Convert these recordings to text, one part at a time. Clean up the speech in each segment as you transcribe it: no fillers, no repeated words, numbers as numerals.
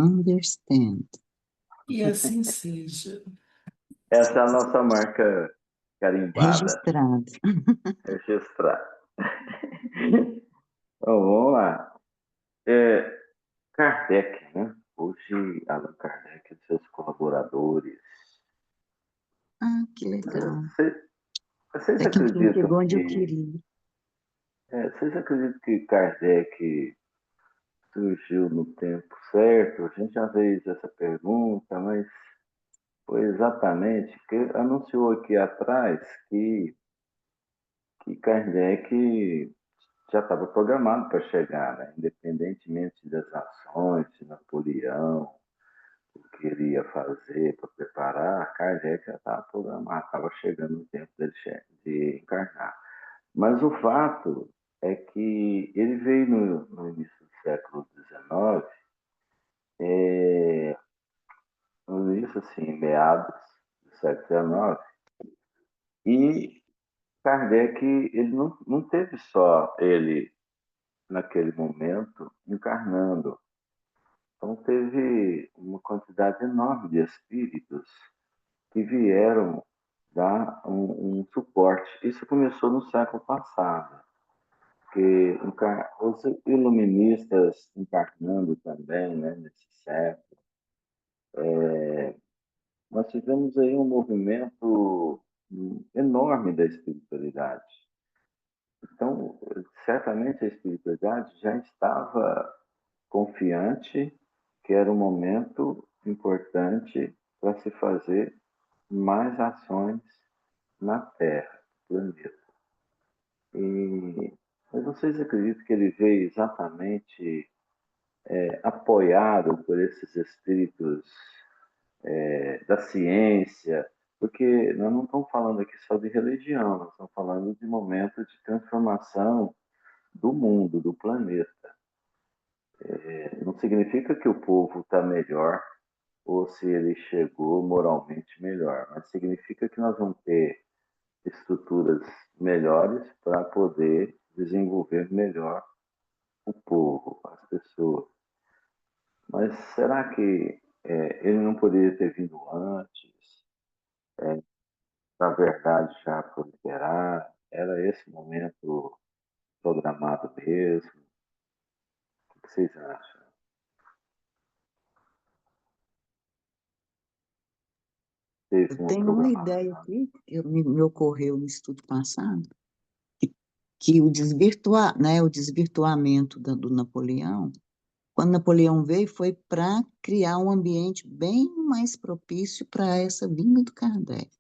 Understand. E assim seja. Essa é a nossa marca carimbada, Registrado. registrada. Então, vamos lá. É, Kardec, né? Hoje, Allan Kardec e seus colaboradores. Ah, que legal. Vocês Até que enfim acreditam chegou onde eu que, queria. vocês acreditam que Kardec surgiu no tempo certo? A gente já fez essa pergunta, mas foi exatamente que anunciou aqui atrás que Kardec já estava programado para chegar, né? Independentemente das ações de Napoleão, o que ele ia fazer para preparar, Kardec já estava programado, estava chegando o tempo dele de encarnar. Mas o fato é que ele veio no início do século XIX, no início, assim, meados do século XIX, e Kardec, ele não teve só ele, naquele momento, encarnando. Então, teve uma quantidade enorme de espíritos que vieram dar um suporte. Isso começou no século passado, que os iluministas encarnando também, né, nesse século. Nós tivemos aí um movimento enorme da espiritualidade. Então, certamente a espiritualidade já estava confiante que era um momento importante para se fazer mais ações na Terra, no planeta. Mas vocês acreditam que ele veio exatamente apoiado por esses espíritos da ciência? Porque nós não estamos falando aqui só de religião, nós estamos falando de momento de transformação do mundo, do planeta. Não significa que o povo está melhor ou se ele chegou moralmente melhor, mas significa que nós vamos ter estruturas melhores para poder desenvolver melhor o povo, as pessoas. Mas será que ele não poderia ter vindo antes, para a verdade já proliferar? Era esse momento programado mesmo? O que vocês acham? Teve Eu uma tenho uma programação? ideia aqui, que me ocorreu no estudo passado, que o desvirtuamento do Napoleão, quando Napoleão veio, foi para criar um ambiente bem mais propício para essa vinda do Kardec.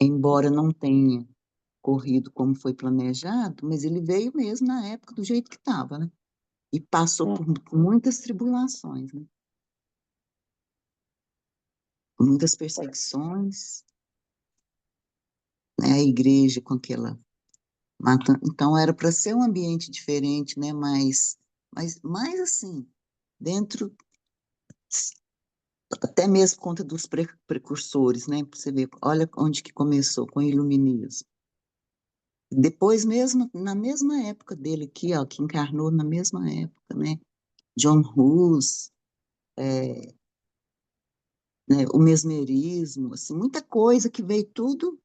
Embora não tenha corrido como foi planejado, mas ele veio mesmo na época do jeito que estava, né? E passou por muitas tribulações, né? Muitas perseguições, né? A igreja com aquela então era para ser um ambiente diferente, né? Mas assim, dentro até mesmo por conta dos precursores, né? Para você ver, olha onde que começou com o iluminismo. Depois mesmo, na mesma época dele aqui, ó, que encarnou na mesma época, né? John Hus, né? O mesmerismo, assim, muita coisa que veio tudo,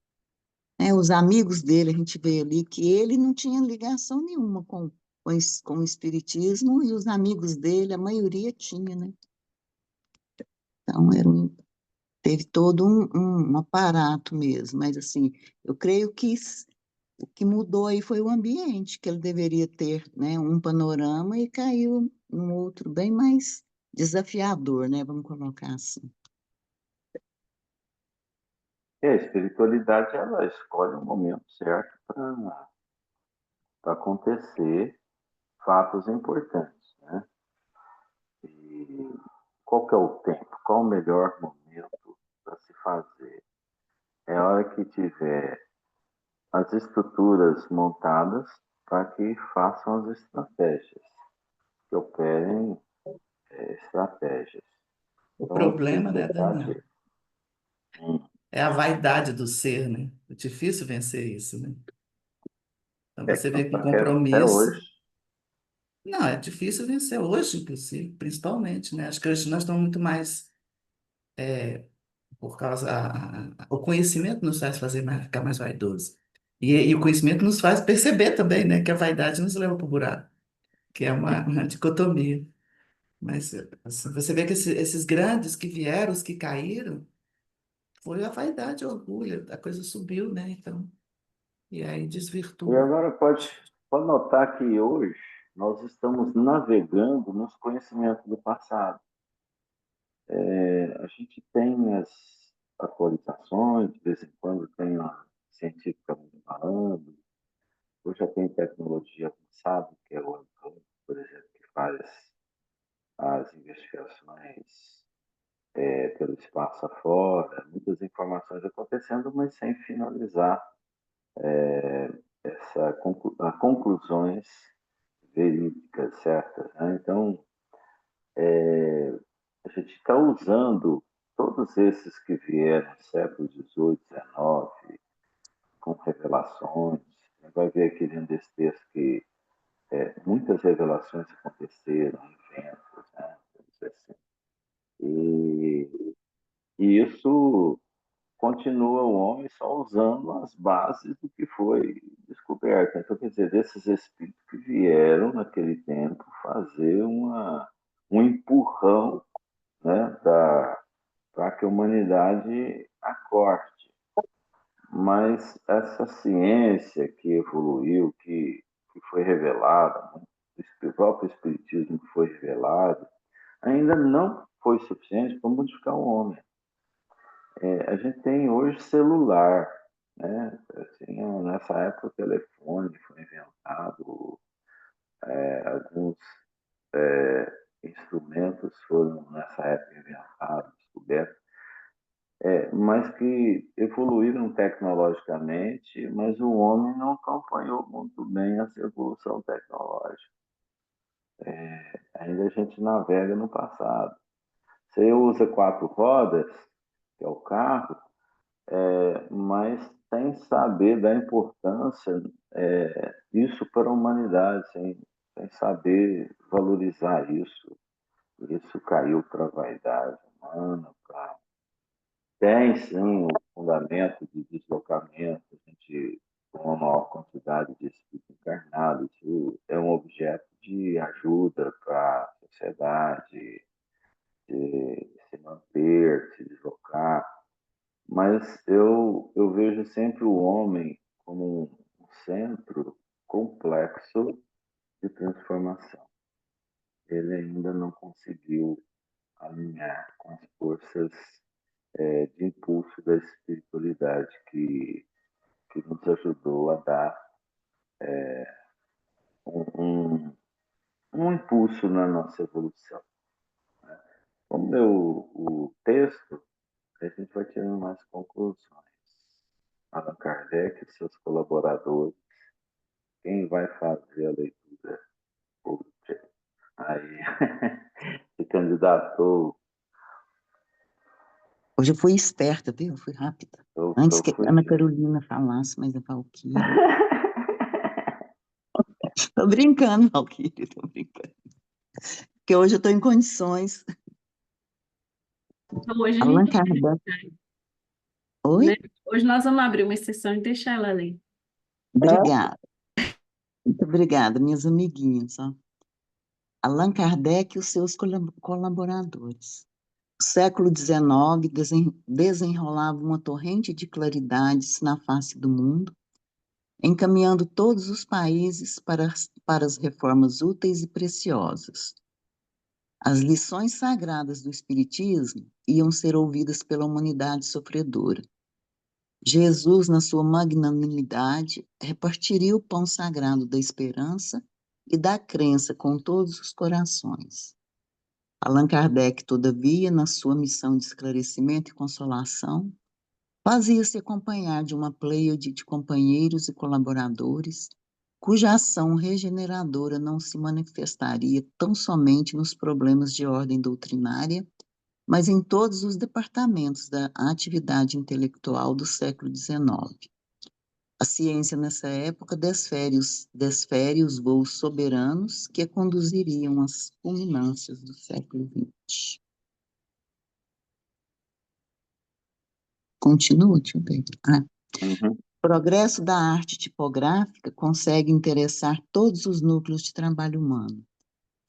né? Os amigos dele, a gente vê ali que ele não tinha ligação nenhuma com o espiritismo e os amigos dele, a maioria tinha, né? Então teve todo um aparato mesmo, mas assim, eu creio que o que mudou aí foi o ambiente, que ele deveria ter, né, um panorama e caiu num outro bem mais desafiador, né, vamos colocar assim. A espiritualidade, ela escolhe o momento certo para acontecer fatos importantes, né? E qual que é o tempo? Qual o melhor momento para se fazer? É a hora que tiver as estruturas montadas para que façam as estratégias, que operem estratégias. O Então, a problema, né, Daniel, espiritualidade, hum, é a vaidade do ser, né? É difícil vencer isso, né? Então você vem com até hoje, compromisso Não, é difícil vencer hoje, inclusive, principalmente, né? Acho que hoje nós estamos muito mais, por causa, o conhecimento nos faz ficar mais vaidoso. E o conhecimento nos faz perceber também, né, que a vaidade nos leva para o buraco, que é uma dicotomia. Mas assim, você vê que esses grandes que vieram, os que caíram, foi a vaidade, o orgulho, a coisa subiu, né? Então, e aí E desvirtua. agora pode notar que hoje nós estamos navegando nos conhecimentos do passado. A gente tem as atualizações, de vez em quando tem a científica falando, hoje já tem tecnologia avançada, que é o Hubble, por exemplo, que faz as investigações pelo espaço afora, muitas informações acontecendo, mas sem finalizar a conclusões verídicas, certas. Né? Então, a gente está usando todos esses que vieram no século XVIII, XIX, com revelações. Vai ver aqui dentro desse texto que muitas revelações aconteceram, eventos, né? Assim. E isso continua o homem só usando as bases do que foi descoberto. Então, quer dizer, desses espíritos que vieram naquele tempo fazer um empurrão, né, para que a humanidade acorde. Mas essa ciência que evoluiu, que foi revelada, o próprio Espiritismo que foi revelado, ainda não foi suficiente para modificar o homem. A gente tem hoje celular, né? Assim, nessa época o telefone foi inventado, alguns instrumentos foram nessa época inventados, descobertos, mas que evoluíram tecnologicamente, mas o homem não acompanhou muito bem essa evolução tecnológica. Ainda a gente navega no passado. Você usa 4 rodas, que é o carro, mas sem saber da importância disso para a humanidade, sem saber valorizar isso. Isso caiu para a vaidade humana, tem sim o fundamento de deslocamento, a gente com uma maior quantidade de espíritos encarnados, isso é um objeto de ajuda para a sociedade, de se manter, se deslocar, mas eu vejo sempre o homem como um centro complexo de transformação. Ele ainda não conseguiu alinhar com as forças de impulso da espiritualidade que nos ajudou a dar um, um impulso na nossa evolução. Como leu o texto, a gente vai tirando mais conclusões. Allan Kardec e seus colaboradores, quem vai fazer a leitura? Aí se candidatou, Hoje eu fui esperta, viu? Eu fui rápida. Antes eu que a fui. Ana Carolina falasse, mas a Valquíria. Tô brincando, Valquíria, tô brincando. Porque hoje eu estou em condições. Então, hoje a Allan gente, Kardec. né? Oi? Hoje nós vamos abrir uma exceção e deixar ela ler. Obrigada. Muito obrigada, minhas amiguinhas. Ó. Allan Kardec e os seus colaboradores. O século XIX desenrolava uma torrente de claridades na face do mundo, encaminhando todos os países para as reformas úteis e preciosas. As lições sagradas do Espiritismo iam ser ouvidas pela humanidade sofredora. Jesus, na sua magnanimidade, repartiria o pão sagrado da esperança e da crença com todos os corações. Allan Kardec, todavia, na sua missão de esclarecimento e consolação, fazia-se acompanhar de uma pleiade de companheiros e colaboradores, cuja ação regeneradora não se manifestaria tão somente nos problemas de ordem doutrinária, mas em todos os departamentos da atividade intelectual do século XIX. A ciência, nessa época, desfere os voos soberanos que a conduziriam às culminâncias do século XX. Continua, deixa eu ver. Uhum. O progresso da arte tipográfica consegue interessar todos os núcleos de trabalho humano,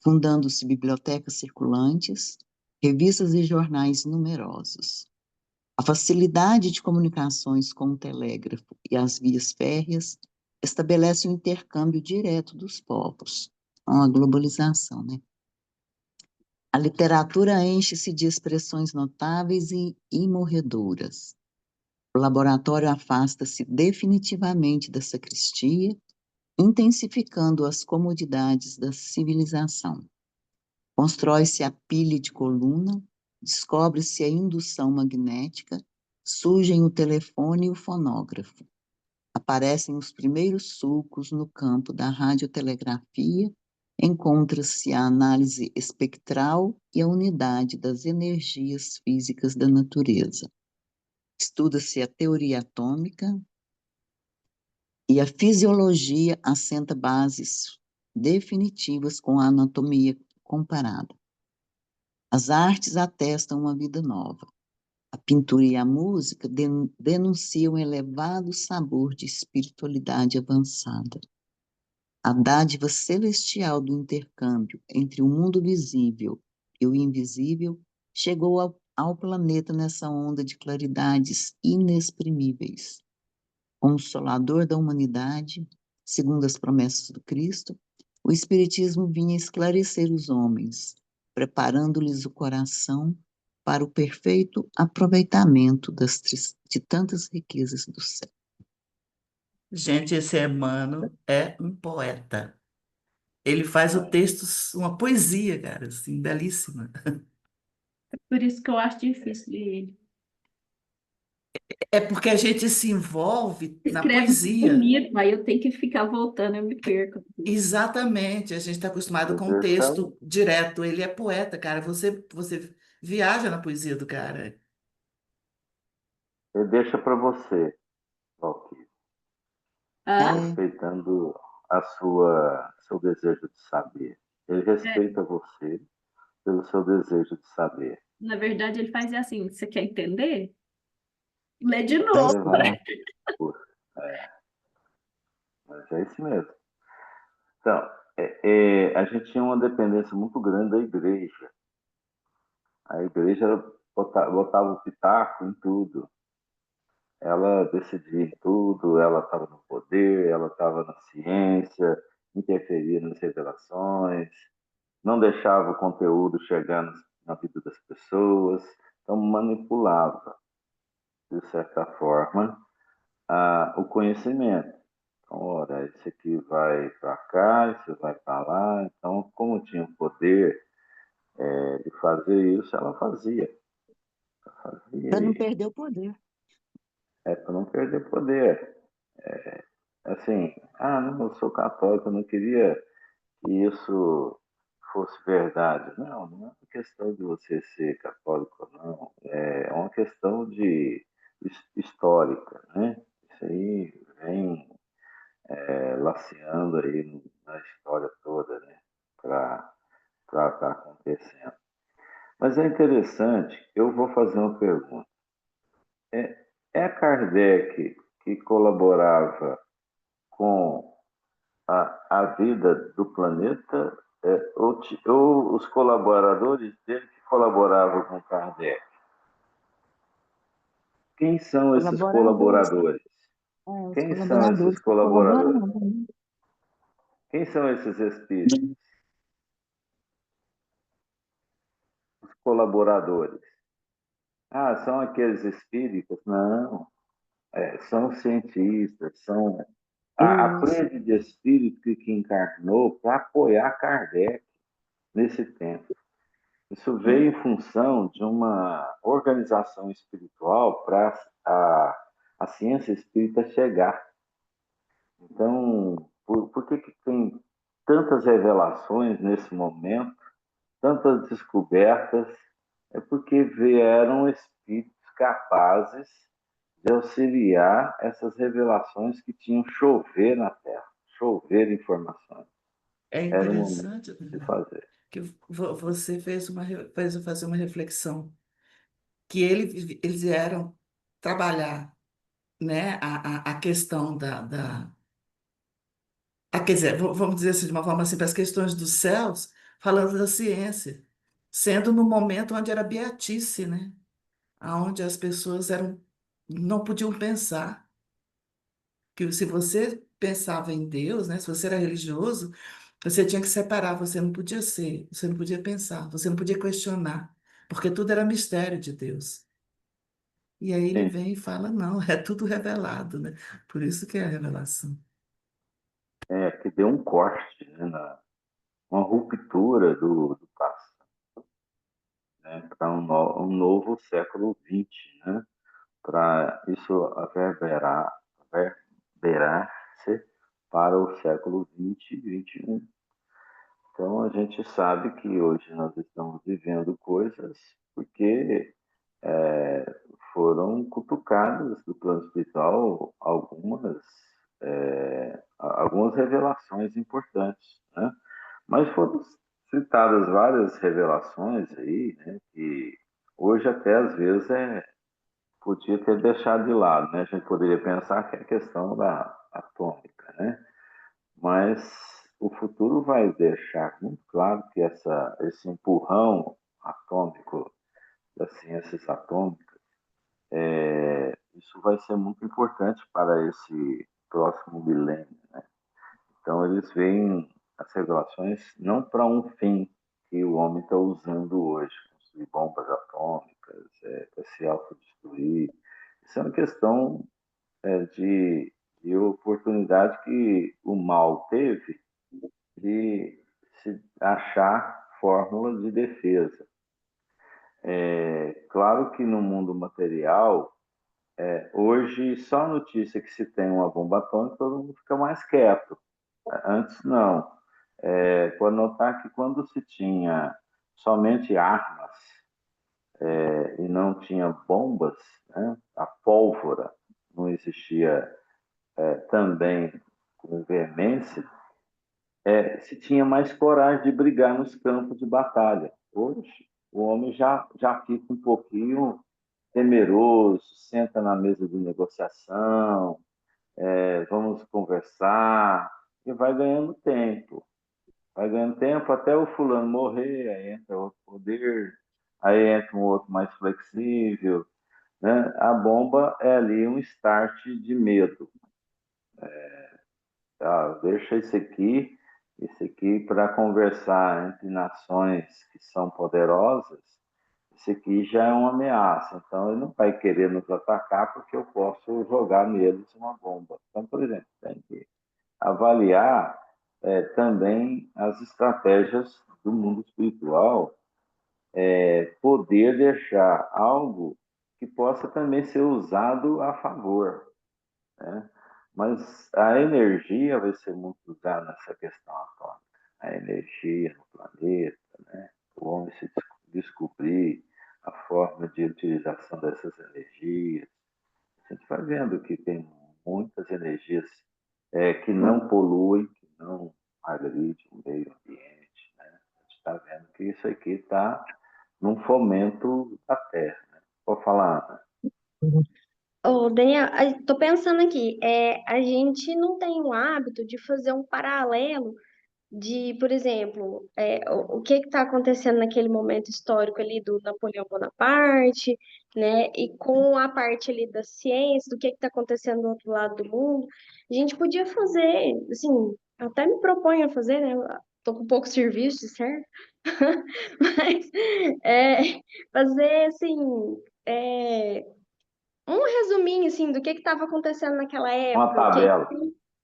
fundando-se bibliotecas circulantes, revistas e jornais numerosos. A facilidade de comunicações com o telégrafo e as vias férreas estabelece o intercâmbio direto dos povos, com a globalização, né? A literatura enche-se de expressões notáveis e imorredoras. O laboratório afasta-se definitivamente da sacristia, intensificando as comodidades da civilização. Constrói-se a pilha de coluna, descobre-se a indução magnética, surgem o telefone e o fonógrafo. Aparecem os primeiros sulcos no campo da radiotelegrafia, encontra-se a análise espectral e a unidade das energias físicas da natureza. Estuda-se a teoria atômica e a fisiologia assenta bases definitivas com a anatomia comparada. As artes atestam uma vida nova. A pintura e a música denunciam um elevado sabor de espiritualidade avançada. A dádiva celestial do intercâmbio entre o mundo visível e o invisível chegou ao planeta nessa onda de claridades inexprimíveis. Consolador da humanidade, segundo as promessas do Cristo, o Espiritismo vinha esclarecer os homens, preparando-lhes o coração para o perfeito aproveitamento de tantas riquezas do céu. Gente, esse Emmanuel é um poeta. Ele faz o texto uma poesia, cara, assim, belíssima. Por isso que eu acho difícil ler ele. É porque a gente se envolve na Escreve muito poesia. bonito, aí eu tenho que ficar voltando, eu me perco. Exatamente, a gente está acostumado com o Mas esse é texto direto. Ele é poeta, cara. Você viaja na poesia do cara. ele deixa para você, Valquíria, Ah, É, respeitando seu desejo de saber. Ele é. respeita você pelo seu desejo de saber. Na verdade, ele faz assim, você quer entender? Lê de Então novo. ele vai lá. Puxa, mas é isso mesmo. Então, a gente tinha uma dependência muito grande da igreja. A igreja botava o pitaco em tudo. Ela decidia em tudo, ela estava no poder, ela estava na ciência, interferia nas revelações, não deixava o conteúdo chegar na vida das pessoas, então manipulava, de certa forma, o conhecimento. Então, ora, esse aqui vai para cá, esse vai para lá. Então, como tinha o poder de fazer isso, ela fazia. para não Fazia perder o poder. para não perder poder. Assim, não, eu sou católico, eu não queria que isso fosse verdade. Não, não é uma questão de você ser católico ou não. É uma questão de histórica, né? Isso aí vem laceando aí na história toda, né? Para estar acontecendo. Mas é interessante, eu vou fazer uma pergunta. É Kardec que colaborava com a vida do planeta, ou os colaboradores dele que colaboravam com Kardec? Quem são esses Colaboradores, colaboradores? os Quem são esses colaboradores que colaboradores? colaboravam, né? Quem são esses espíritos? Os colaboradores. São aqueles espíritos? Não, são cientistas, são a Isso. plebe de espírito que encarnou para apoiar Kardec nesse tempo. Isso veio em função de uma organização espiritual para a ciência espírita chegar. Então, por que tem tantas revelações nesse momento, tantas descobertas? É porque vieram espíritos capazes de auxiliar essas revelações que tinham chover na Terra, chover informações. É Era o momento interessante, de fazer. que você fez fez eu fazer uma reflexão, que eles vieram trabalhar, né, a questão quer dizer, vamos dizer assim, de uma forma assim, para as questões dos céus, falando da ciência, sendo no momento onde era beatice, né? Onde as pessoas não podiam pensar, que se você pensava em Deus, né, se você era religioso, você tinha que separar, você não podia pensar, você não podia questionar, porque tudo era mistério de Deus. E aí ele Sim, vem e fala, não, é tudo revelado, né? Por isso que é a revelação. que deu um corte, né, uma ruptura do passado, né, para um novo século XX, né, para isso reverberar-se para o século XX e XXI. Então, a gente sabe que hoje nós estamos vivendo coisas porque é, foram cutucadas do plano espiritual algumas revelações importantes, né? Mas foram citadas várias revelações aí, né? Que hoje até às vezes podia ter deixado de lado, né? A gente poderia pensar que é a questão da atômica, né? Mas o futuro vai deixar muito claro que esse empurrão atômico das ciências atômicas, isso vai ser muito importante para esse próximo milênio, né? Então, eles veem as revelações não para um fim que o homem está usando hoje, construir bombas atômicas, para se autodestruir. Isso é uma questão de oportunidade que o mal teve de se achar fórmulas de defesa. Claro que no mundo material, hoje só a notícia que se tem uma bomba atômica, todo mundo fica mais quieto. Antes não. Pode notar que quando se tinha somente armas e não tinha bombas, né, a pólvora não existia também com veemência, se tinha mais coragem de brigar nos campos de batalha. Hoje, o homem já fica um pouquinho temeroso, senta na mesa de negociação, vamos conversar, e vai ganhando tempo. Vai ganhando tempo até o fulano morrer, aí entra outro poder, aí entra um outro mais flexível, né? A bomba é ali um start de medo. Tá? Deixa esse aqui para conversar entre nações que são poderosas, esse aqui já é uma ameaça, então ele não vai querer nos atacar porque eu posso jogar neles uma bomba. Então, por exemplo, tem que avaliar também as estratégias do mundo espiritual, poder deixar algo que possa também ser usado a favor, né? Mas a energia vai ser muito usada nessa questão atômica. A energia no planeta, né? O homem se descobrir a forma de utilização dessas energias. A gente vai vendo que tem muitas energias que não poluem, que não agridem o meio ambiente, né? A gente está vendo que isso aqui está num fomento da Terra, né? Vou falar, Ana. Ô, Daniel, tô pensando aqui, a gente não tem o hábito de fazer um paralelo de, por exemplo, o que está acontecendo naquele momento histórico ali do Napoleão Bonaparte, né, e com a parte ali da ciência, do que está acontecendo do outro lado do mundo. A gente podia fazer, assim, até me proponho a fazer, né, tô com pouco serviço, certo? Mas fazer, assim, é, um resuminho, assim, do que estava acontecendo naquela Uma época, tabela.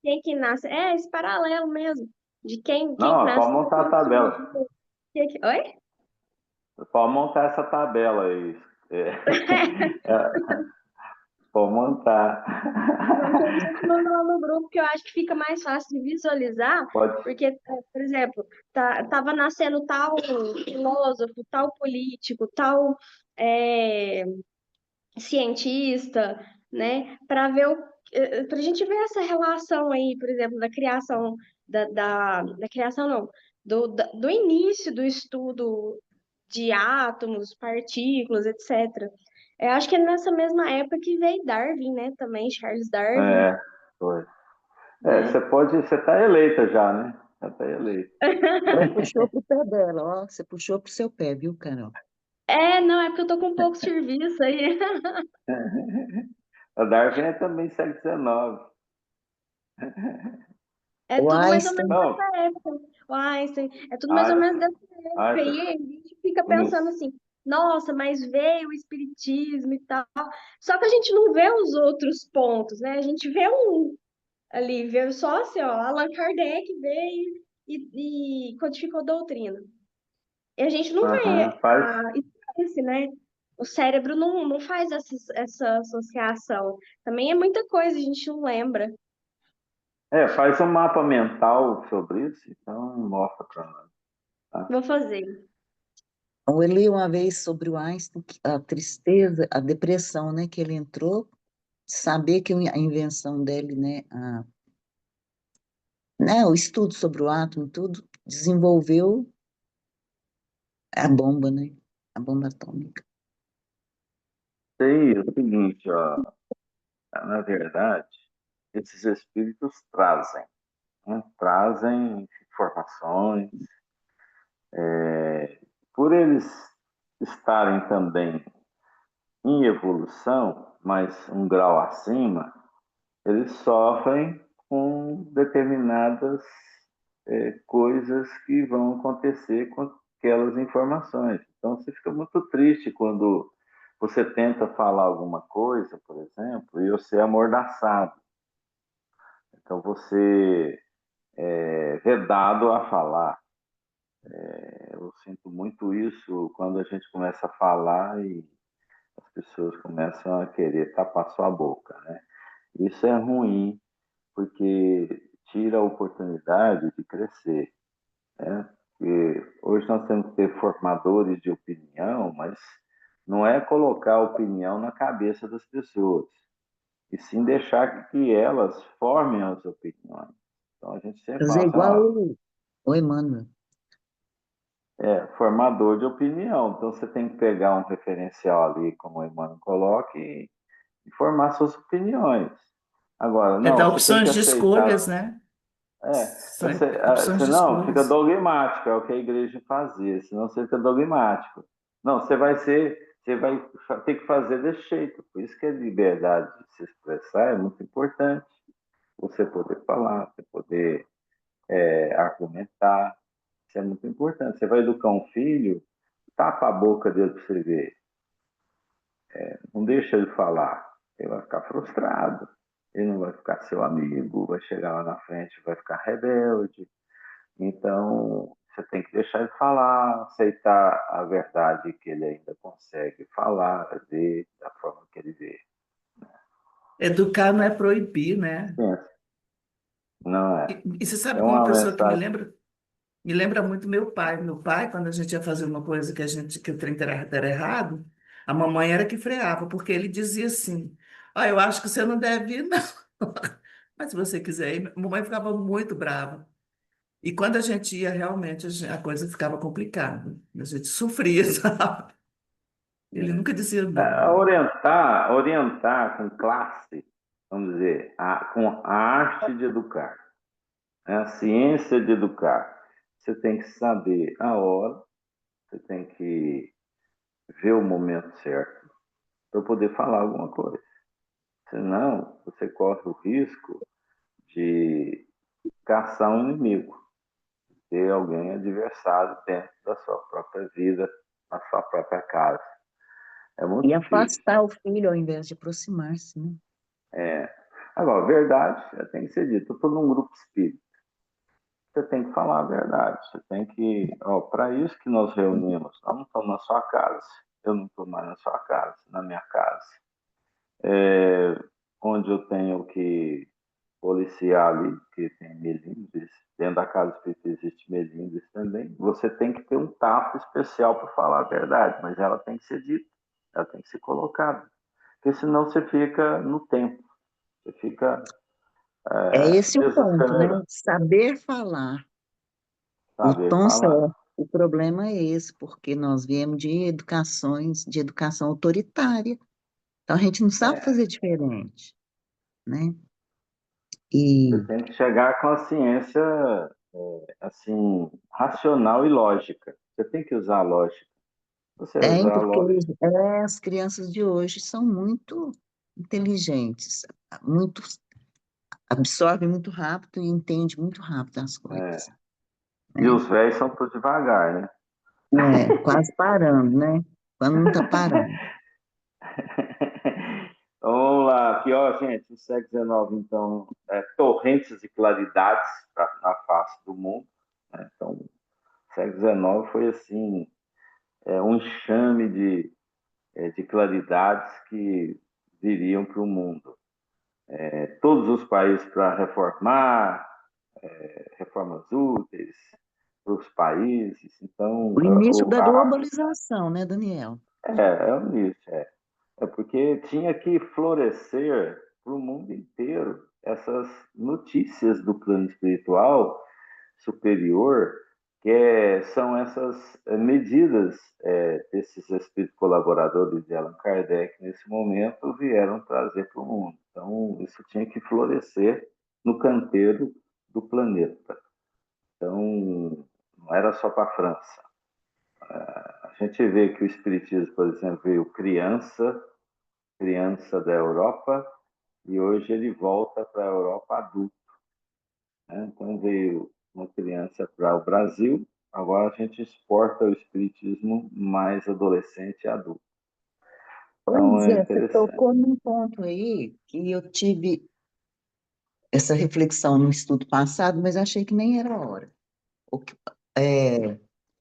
quem que nasce, esse paralelo mesmo, de quem que Não, é nasce, para montar a quem tabela. surgiu, oi? Pode montar essa tabela aí. Pode montar. Qualquer dia você manda lá no grupo, que eu acho que fica mais fácil de visualizar, Pode. porque, por exemplo, tava nascendo tal filósofo, tal político, tal é, cientista, né? Para a gente ver essa relação aí, por exemplo, da criação, da criação não, do início do estudo de átomos, partículas, etc. Eu acho que é nessa mesma época que veio Darwin, né? Também, Charles Darwin, É, foi. né? Você está eleita já, né? Já está eleita. Ela puxou pro pé dela, ó. Você puxou pro seu pé, viu, Carol? Não, é porque eu tô com pouco serviço aí. A Darwin é também século XIX. É O tudo mais ou menos Einstein, Não, dessa época. O Einstein, é tudo mais ou menos Einstein, dessa época. Einstein E a gente fica pensando começou. assim, nossa, mas veio o espiritismo e tal. Só que a gente não vê os outros pontos, né? A gente vê um ali, vê só assim, ó, Allan Kardec veio e codificou doutrina. E a gente não Aham, vê faz. esquece, né? O cérebro não faz essa associação. Também é muita coisa, a gente não lembra. Faz um mapa mental sobre isso, então mostra para nós. Tá? Vou fazer. eu li uma vez sobre o Einstein, a tristeza, a depressão, né, que ele entrou, saber que a invenção dele, né, o estudo sobre o átomo, e tudo, desenvolveu a bomba, né, a bomba atômica. Sei o seguinte, ó, na verdade, esses espíritos trazem, né? Trazem informações, por eles estarem também em evolução, mas um grau acima, eles sofrem com determinadas coisas que vão acontecer com aquelas informações. Então, você fica muito triste quando você tenta falar alguma coisa, por exemplo, e você é amordaçado. Então, você é vedado a falar. Eu sinto muito isso quando a gente começa a falar e as pessoas começam a querer tapar sua boca, né? Isso é ruim, porque tira a oportunidade de crescer, né? Porque hoje nós temos que ter formadores de opinião, mas não é colocar a opinião na cabeça das pessoas, e sim deixar que elas formem as opiniões. Então a gente sempre Fazer fala assim, igual ó, o Emmanuel. formador de opinião. Então você tem que pegar um referencial ali, como o Emmanuel coloca, e formar suas opiniões. Agora, É não, dar você tem que opções de escolhas, aceitar. né? Você Opções de não, fica escolhas. dogmático, é o que a igreja fazia, senão você fica dogmático. Não, você vai ter que fazer desse jeito. Por isso que a liberdade de se expressar é muito importante. Você poder falar, você poder argumentar, isso é muito importante. Você vai educar um filho, tapa a boca dele para você ver, não deixa ele falar, ele vai ficar frustrado, ele não vai ficar seu amigo, vai chegar lá na frente, vai ficar rebelde. Então, você tem que deixar ele falar, aceitar a verdade que ele ainda consegue falar, ver da forma que ele vê. Educar não é proibir, né? Pensa, não E você é sabe que uma uma pessoa que mensagem. me lembra muito meu pai. Meu pai, quando a gente ia fazer uma coisa que o trem era errado, a mamãe era que freava, porque ele dizia assim: Ah, eu acho que você não deve ir, não. Mas se você quiser ir, a mamãe ficava muito brava. E quando a gente ia, realmente, a coisa ficava complicada. A gente sofria, sabe? Ele nunca dizia não. Orientar com classe, vamos dizer, com a arte de educar, né? A ciência de educar. Você tem que saber a hora, você tem que ver o momento certo para poder falar alguma coisa. Senão, você corre o risco de caçar um inimigo, ter alguém adversário dentro da sua própria vida, na sua própria casa. É muito E difícil. afastar o filho ao invés de aproximar-se, né? É. Agora, verdade tem que ser dita. Eu estou num grupo espírita. Você tem que falar a verdade. Você tem que. Para isso que nós reunimos. Nós não estamos na sua casa. Eu não estou mais na sua casa, na minha casa. Onde eu tenho que policiar ali, porque tem melindres. Dentro da casa espírita existe melindres também. Você tem que ter um tato especial para falar a verdade, mas ela tem que ser dita, ela tem que ser colocada. porque senão você fica no tempo, você fica É esse o ponto, né? desacelerando, Saber falar o saber tom falar. certo. O problema é esse, porque nós viemos de educação autoritária. Então a gente não sabe É, fazer diferente, né? você E tem que chegar com a ciência, assim, racional e lógica. Você tem que usar a lógica. Você usar a porque lógica, as crianças de hoje são muito inteligentes, muito absorvem muito rápido e entendem muito rápido as é, coisas, e né? os velhos são tudo devagar, né? É, quase parando, né? Quando não está parando. Então, vamos lá, aqui, ó, gente, o século XIX, então, torrentes de claridades na face do mundo, né? Então, o século XIX foi, assim, um enxame de claridades que viriam para o mundo. Todos os países para reformar, reformas úteis para os países, então, O início da globalização, né, Daniel? é o início, É porque tinha que florescer para o mundo inteiro essas notícias do plano espiritual superior, são essas medidas desses espíritos colaboradores de Allan Kardec, nesse momento, vieram trazer para o mundo. Então, isso tinha que florescer no canteiro do planeta. Então, não era só para a França. A gente vê que o Espiritismo, por exemplo, veio criança da Europa, e hoje ele volta para a Europa adulto, né? Então veio uma criança para o Brasil, agora a gente exporta o espiritismo mais adolescente e adulto. Então Pois é é, você interessante. tocou num ponto aí que eu tive essa reflexão no estudo passado, mas achei que nem era a hora. O que- é,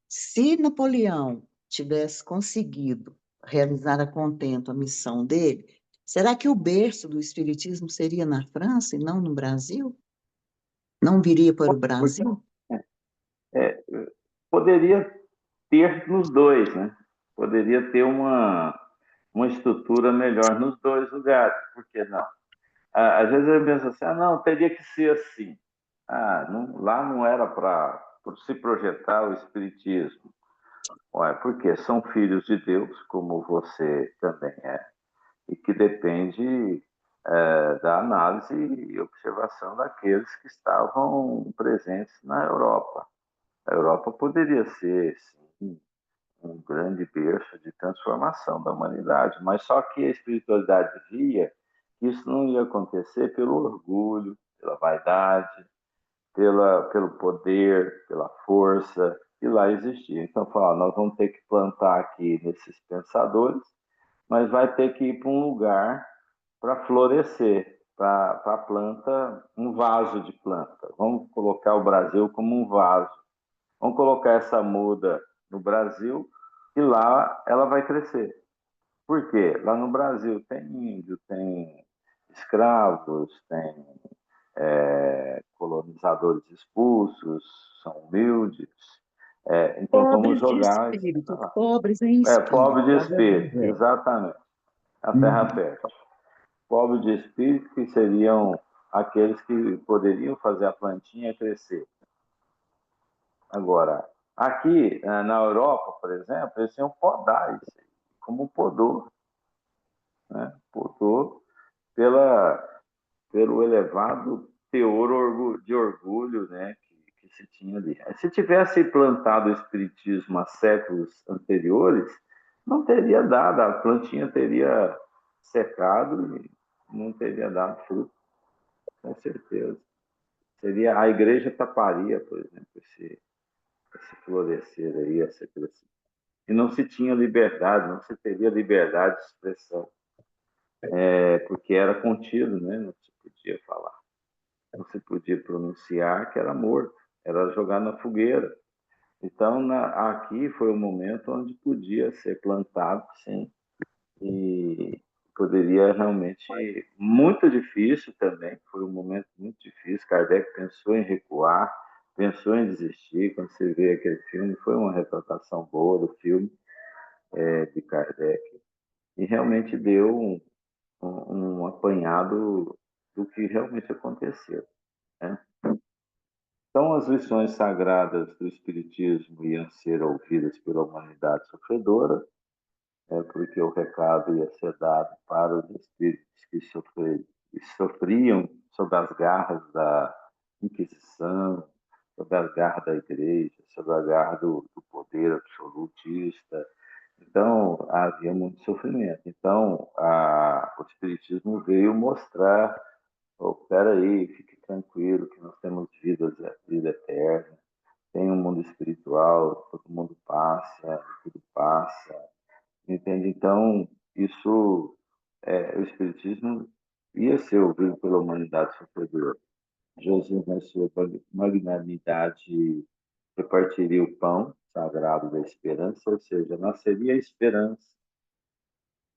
Se Napoleão tivesse conseguido realizar a contento a missão dele, será que o berço do Espiritismo seria na França e não no Brasil? Não viria para o Brasil? É, poderia ter nos dois, né? Poderia ter uma estrutura melhor nos dois lugares, por que não? Às vezes eu penso assim, não, teria que ser assim. Não, lá não era para se projetar o espiritismo. Ué, porque são filhos de Deus, como você também é, e que depende da análise e observação daqueles que estavam presentes na Europa. A Europa poderia ser, sim, um grande berço de transformação da humanidade, mas só que a espiritualidade via que isso não ia acontecer pelo orgulho, pela vaidade, pelo poder, pela força que lá existia. Então, falar, nós vamos ter que plantar aqui nesses pensadores, mas vai ter que ir para um lugar para florescer, para a planta, um vaso de planta. Vamos colocar o Brasil como um vaso. Vamos colocar essa muda no Brasil e lá ela vai crescer. Por quê? Lá no Brasil tem índio, tem escravos, tem colonizadores expulsos, são humildes. Então vamos Pobres de jogar isso espírito, para lá. pobres em espírito, Pobre de pobre espírito, evangelho. exatamente. A terra Uhum. fértil. Pobre de espírito, que seriam aqueles que poderiam fazer a plantinha crescer. Agora, aqui na Europa, por exemplo, eles iam podar isso aí, como podou, né? Podou pela, pelo elevado teor de orgulho, né, que se tinha ali. Se tivesse plantado o espiritismo há séculos anteriores, não teria dado, a plantinha teria secado e não teria dado fruto, com certeza. Seria a igreja taparia, por exemplo, esse florescer aí, essa crescimento. E não se tinha liberdade, não se teria liberdade de expressão, porque era contido, né? Não se podia falar, não se podia pronunciar, que era morto, era jogar na fogueira. Então, aqui foi o momento onde podia ser plantado, sim, e poderia realmente, muito difícil também, foi um momento muito difícil, Kardec pensou em recuar, pensou em desistir, quando você vê aquele filme, foi uma retratação boa do filme de Kardec, e realmente deu um apanhado do que realmente aconteceu, né? Então, as lições sagradas do Espiritismo iam ser ouvidas pela humanidade sofredora, porque o recado ia ser dado para os espíritos que sofriam sob as garras da Inquisição, sob as garras da Igreja, sob as garras do poder absolutista. Então, havia muito sofrimento. Então, o Espiritismo veio mostrar: oh, espera aí, fique tranquilo, que nós temos vida eterna, tem um mundo espiritual, todo mundo passa, tudo passa, entende? Então, isso, o Espiritismo ia ser ouvido pela humanidade sofredora. Jesus, na sua magnanimidade, repartiria o pão sagrado da esperança, ou seja, nasceria a esperança.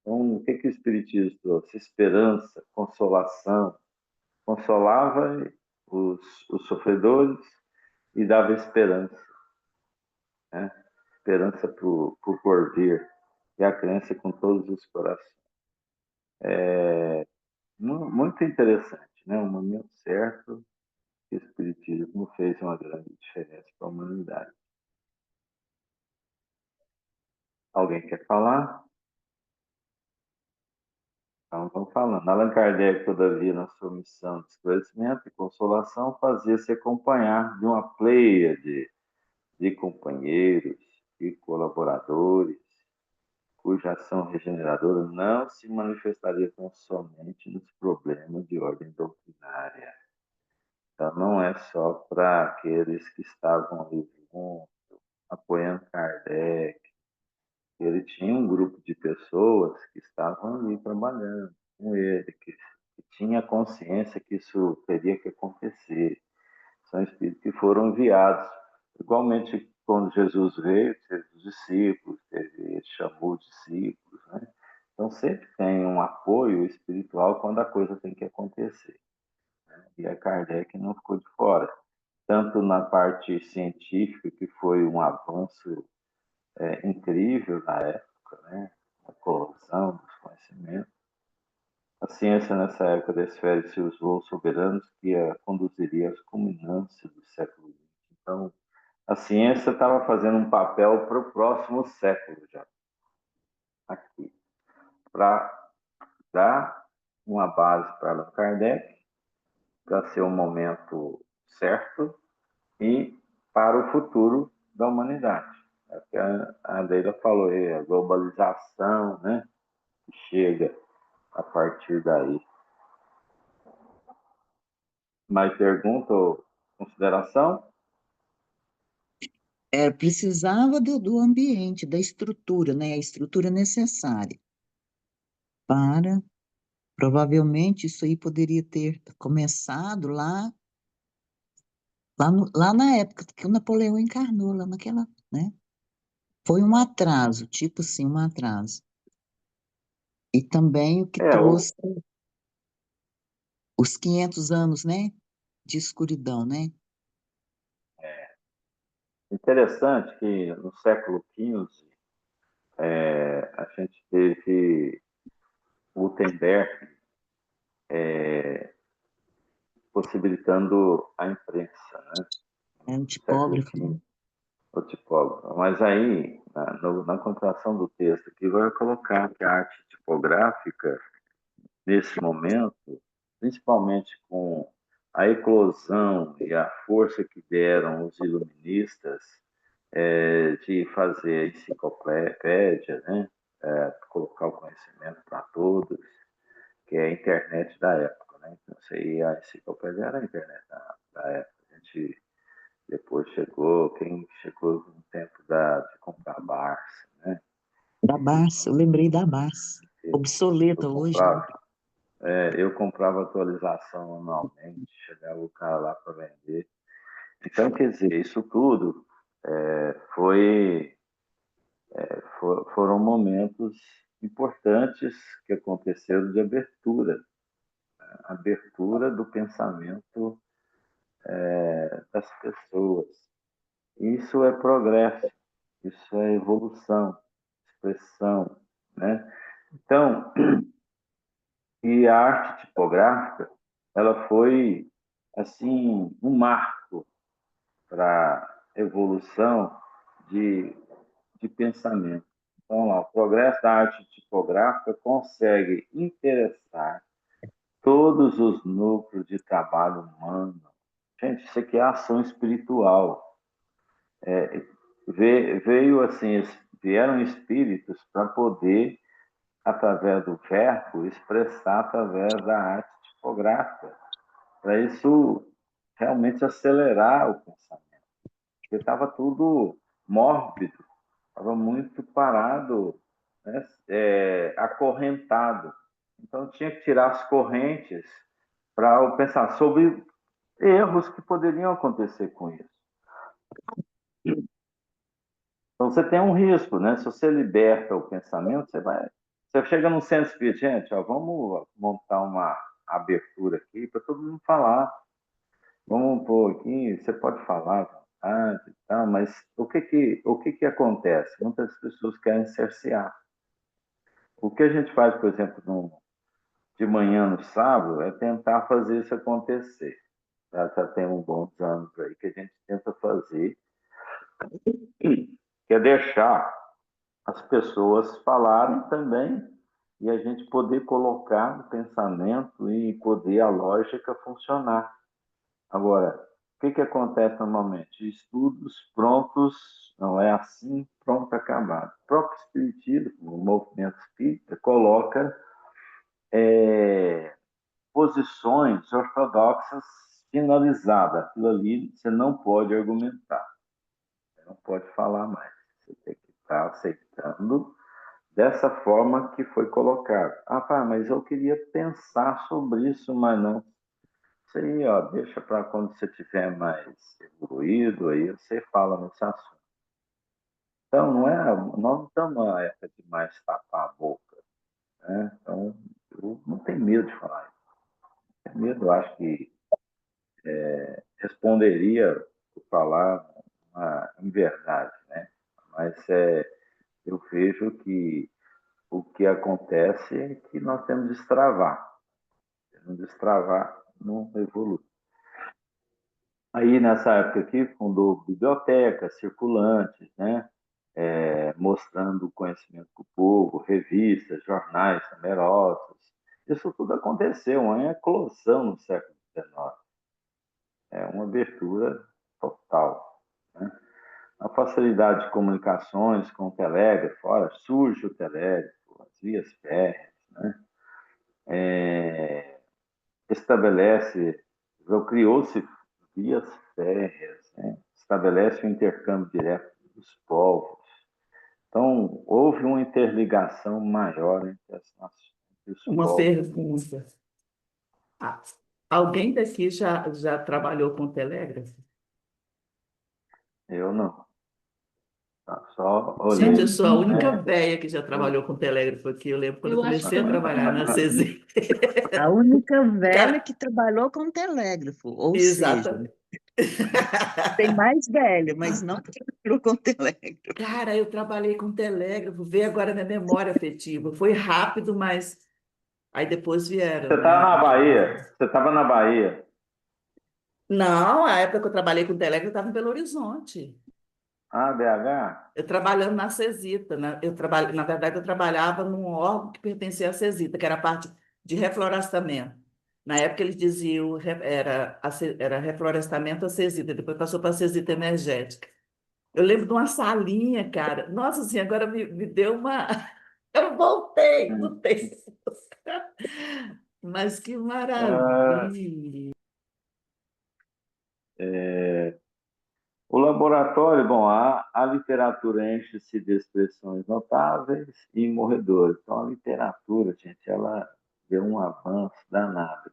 Então, o que o Espiritismo trouxe? Esperança, consolação. Consolava os sofredores e dava esperança, né? Esperança para o porvir e a crença com todos os corações. Muito interessante, né? Um momento certo que o Espiritismo fez uma grande diferença para a humanidade. Alguém quer falar? Então, vamos falando. Allan Kardec, todavia, na sua missão de esclarecimento e consolação, fazia-se acompanhar de uma pleiade de companheiros e colaboradores, cuja ação regeneradora não se manifestaria tão somente nos problemas de ordem doutrinária. Então, não é só para aqueles que estavam ali junto, apoiando Kardec. Ele tinha um grupo de pessoas que estavam ali trabalhando com ele, que tinha consciência que isso teria que acontecer. São espíritos que foram enviados. Igualmente, quando Jesus veio, teve os discípulos, ele chamou os discípulos, né? Então, sempre tem um apoio espiritual quando a coisa tem que acontecer. E a Kardec não ficou de fora. Tanto na parte científica, que foi um avanço incrível na época, né? A corrosão dos conhecimentos. A ciência, nessa época, desfere-se os voos soberanos que a conduziria às culminâncias do século XX. Então, a ciência estava fazendo um papel para o próximo século já, aqui, para dar uma base para Allan Kardec, para ser o momento certo e para o futuro da humanidade. É o que a Leila falou aí, a globalização, né, que chega a partir daí. Mais pergunta ou consideração? Precisava do ambiente, da estrutura, né? A estrutura necessária para, provavelmente, isso aí poderia ter começado lá na época que o Napoleão encarnou, lá naquela, né? Foi um atraso, tipo assim, um atraso. E também o que O trouxe os 500 anos, né? De escuridão, né? interessante que no século XV a gente teve Gutenberg possibilitando a imprensa, né? É um No século tipógrafo, né? XV, o tipógrafo. Mas aí, na contração do texto aqui, vai colocar que a arte tipográfica, nesse momento, principalmente com a eclosão e a força que deram os iluministas de fazer enciclopédia, né? Colocar o conhecimento para todos, que é a internet da época, né? Então, isso aí, a enciclopédia era a internet da época. A gente depois chegou, quem chegou no tempo de comprar Barça, né? Da Barça, eu lembrei da Barça. Eu Obsoleta hoje, né? comprava, eu comprava atualização anualmente, chegava o cara lá para vender. Então, quer dizer, isso tudo foram momentos importantes que aconteceram de abertura do pensamento das pessoas. Isso é progresso, isso é evolução, expressão, né? Então, E a arte tipográfica, ela foi, assim, um marco para a evolução de, de pensamento. Então, lá, o progresso da arte tipográfica consegue interessar todos os núcleos de trabalho humano. Gente, isso aqui é ação espiritual. Veio assim, vieram espíritos para poder, através do verbo, expressar através da arte tipográfica, para isso realmente acelerar o pensamento, porque estava tudo mórbido, estava muito parado, né? Acorrentado. Então tinha que tirar as correntes para pensar sobre erros que poderiam acontecer com isso. Então você tem um risco, né? Se você liberta o pensamento, você chega num centro espírita, gente, ó, vamos montar uma abertura aqui para todo mundo falar. Vamos pôr aqui, você pode falar à vontade e tal, mas o que que acontece? Muitas pessoas querem cercear. O que a gente faz, por exemplo, de manhã no sábado, é tentar fazer isso acontecer. Já tem uns bons anos aí que a gente tenta fazer, que é deixar as pessoas falarem também e a gente poder colocar o pensamento e poder a lógica funcionar. Agora, o que que acontece normalmente? Estudos prontos, não é assim, pronto, acabado. O próprio Espiritismo, o movimento espírita, coloca posições ortodoxas finalizadas. Aquilo ali você não pode argumentar, você não pode falar mais. Você tem que estar aceitando dessa forma que foi colocado. Ah, pá, mas eu queria pensar sobre isso, mas não. Isso aí, ó, deixa para quando você tiver mais evoluído, aí você fala nesse assunto. Então, nós não estamos na época de mais tapar a boca, né? Então, eu não tenho medo de falar isso. Tenho medo, eu acho que responderia por falar em verdade, né? Mas eu vejo que o que acontece é que nós temos de destravar. Se não destravar, não evolui. Aí, nessa época aqui, fundou bibliotecas circulantes, né? Mostrando o conhecimento para o povo, revistas, jornais numerosos. Isso tudo aconteceu, uma eclosão no século XIX. É uma abertura total, né? A facilidade de comunicações com o telégrafo, olha, surge o telégrafo, as vias férreas, né? Estabelece, criou-se vias férreas, né? Estabelece o intercâmbio direto dos povos. Então, houve uma interligação maior entre as nações, entre os Uma povos. pergunta. Ah, alguém daqui já trabalhou com telégrafo? Eu não, só Gente, eu olhei. sou a única Né? véia que já trabalhou com telégrafo aqui. Eu lembro quando eu Eu acho que comecei a eu nunca trabalhar na trabalhei. CZ. A única velha Cara, que trabalhou com telégrafo, ou seja, exatamente. tem mais velho, mas não que trabalhou com telégrafo. Cara, eu trabalhei com telégrafo, veio agora minha memória afetiva. Foi rápido, mas aí depois Você vieram, estava né? na Bahia? Você estava na Bahia? Não, a época que eu trabalhei com telégrafo, eu estava em Belo Horizonte. Ah, BH? Eu trabalhando na CESITA, né? Na verdade, eu trabalhava num órgão que pertencia à CESITA, que era a parte de reflorestamento. Na época, eles diziam era reflorestamento a CESITA, depois passou para a CESITA energética. Eu lembro de uma salinha, cara. Nossa, assim, agora me deu uma. Eu voltei no tempo. Mas que Ah, maravilha! o laboratório, bom, a literatura enche-se de expressões notáveis e morredoras. Então, a literatura, gente, ela deu um avanço danado.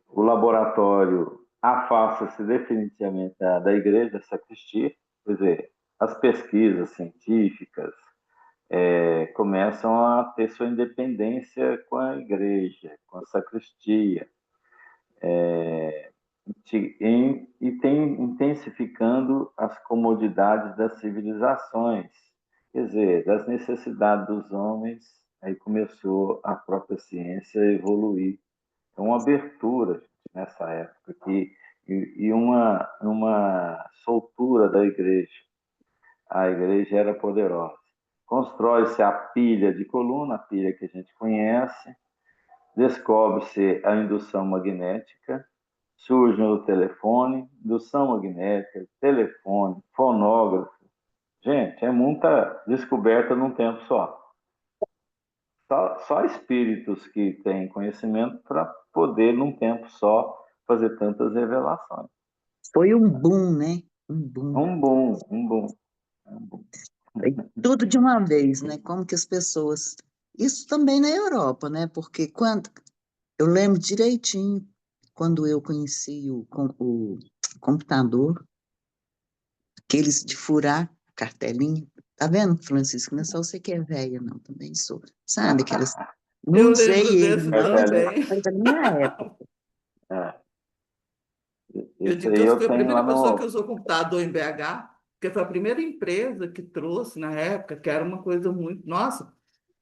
O laboratório afasta-se definitivamente da igreja, da sacristia, quer dizer, as pesquisas científicas começam a ter sua independência com a igreja, com a sacristia, e tem intensificando as comodidades das civilizações, quer dizer, das necessidades dos homens, aí começou a própria ciência a evoluir. Então, uma abertura nessa época e uma soltura da igreja. A igreja era poderosa. Constrói-se a pilha de coluna, a pilha que a gente conhece, descobre-se a indução magnética, surge o telefone, indução magnética, telefone, fonógrafo. Gente, é muita descoberta num tempo só. Só espíritos que têm conhecimento para poder, num tempo só, fazer tantas revelações. Foi um boom, né? Um boom. Um boom, um boom. Um boom. Foi tudo de uma vez, né? Como que as pessoas... Isso também na Europa, né? Porque quando... Eu lembro direitinho quando eu conheci o computador, aqueles de furar cartelinha. Tá vendo, Francisco? Não é só você que é velha, não, também sou. Sabe aquelas... Não Eu usei lembro ele, desse mas também. foi da minha época. É. Eu Isso digo que aí eu eu fui a tenho lá primeira pessoa que no. usou computador em BH, porque foi a primeira empresa que trouxe na época, que era uma coisa muito. Nossa!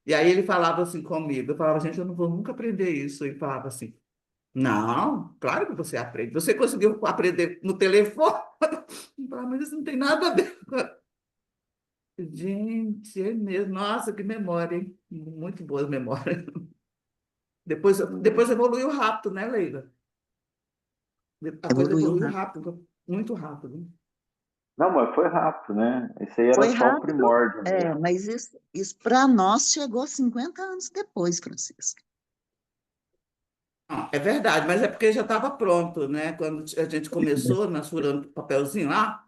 E aí ele falava assim comigo, eu falava, gente, eu não vou nunca aprender isso. Ele falava assim, não, claro que você aprende. Você conseguiu aprender no telefone? Eu falava, mas isso não tem nada a ver com... Gente, é mesmo. Nossa, que memória, hein? Muito boa memória. Depois evoluiu rápido, né, Leila? A coisa Evoluiu evoluiu rápido. rápido, muito rápido. Não, mas foi rápido, né? Isso aí Foi era só o rápido, primórdio mesmo. mas isso para nós chegou 50 anos depois, Francisco. É verdade, mas é porque já estava pronto, né? Quando a gente começou, nós furando o papelzinho lá,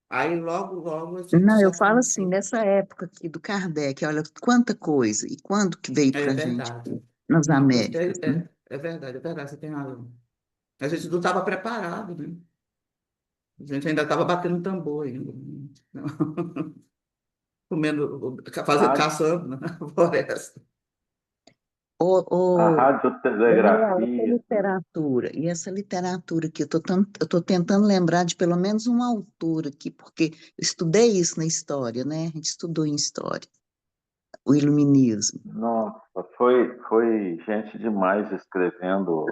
aí logo, logo a gente Não, eu já falo assim, começou. nessa época aqui do Kardec, olha quanta coisa, e quando que veio É para a gente verdade. nas Não, Américas, né? é verdade, você tem razão. A gente não estava preparado, né? A gente ainda estava batendo tambor ainda. Não. Comendo, fazendo, Rádio, caçando na floresta. a Ô, Daniel, essa radiotelegrafia, tudo. literatura, e essa literatura aqui, eu tô tentando lembrar de pelo menos um autor aqui, porque eu estudei isso na história, né? A gente estudou em história, o iluminismo. Nossa, foi gente demais escrevendo,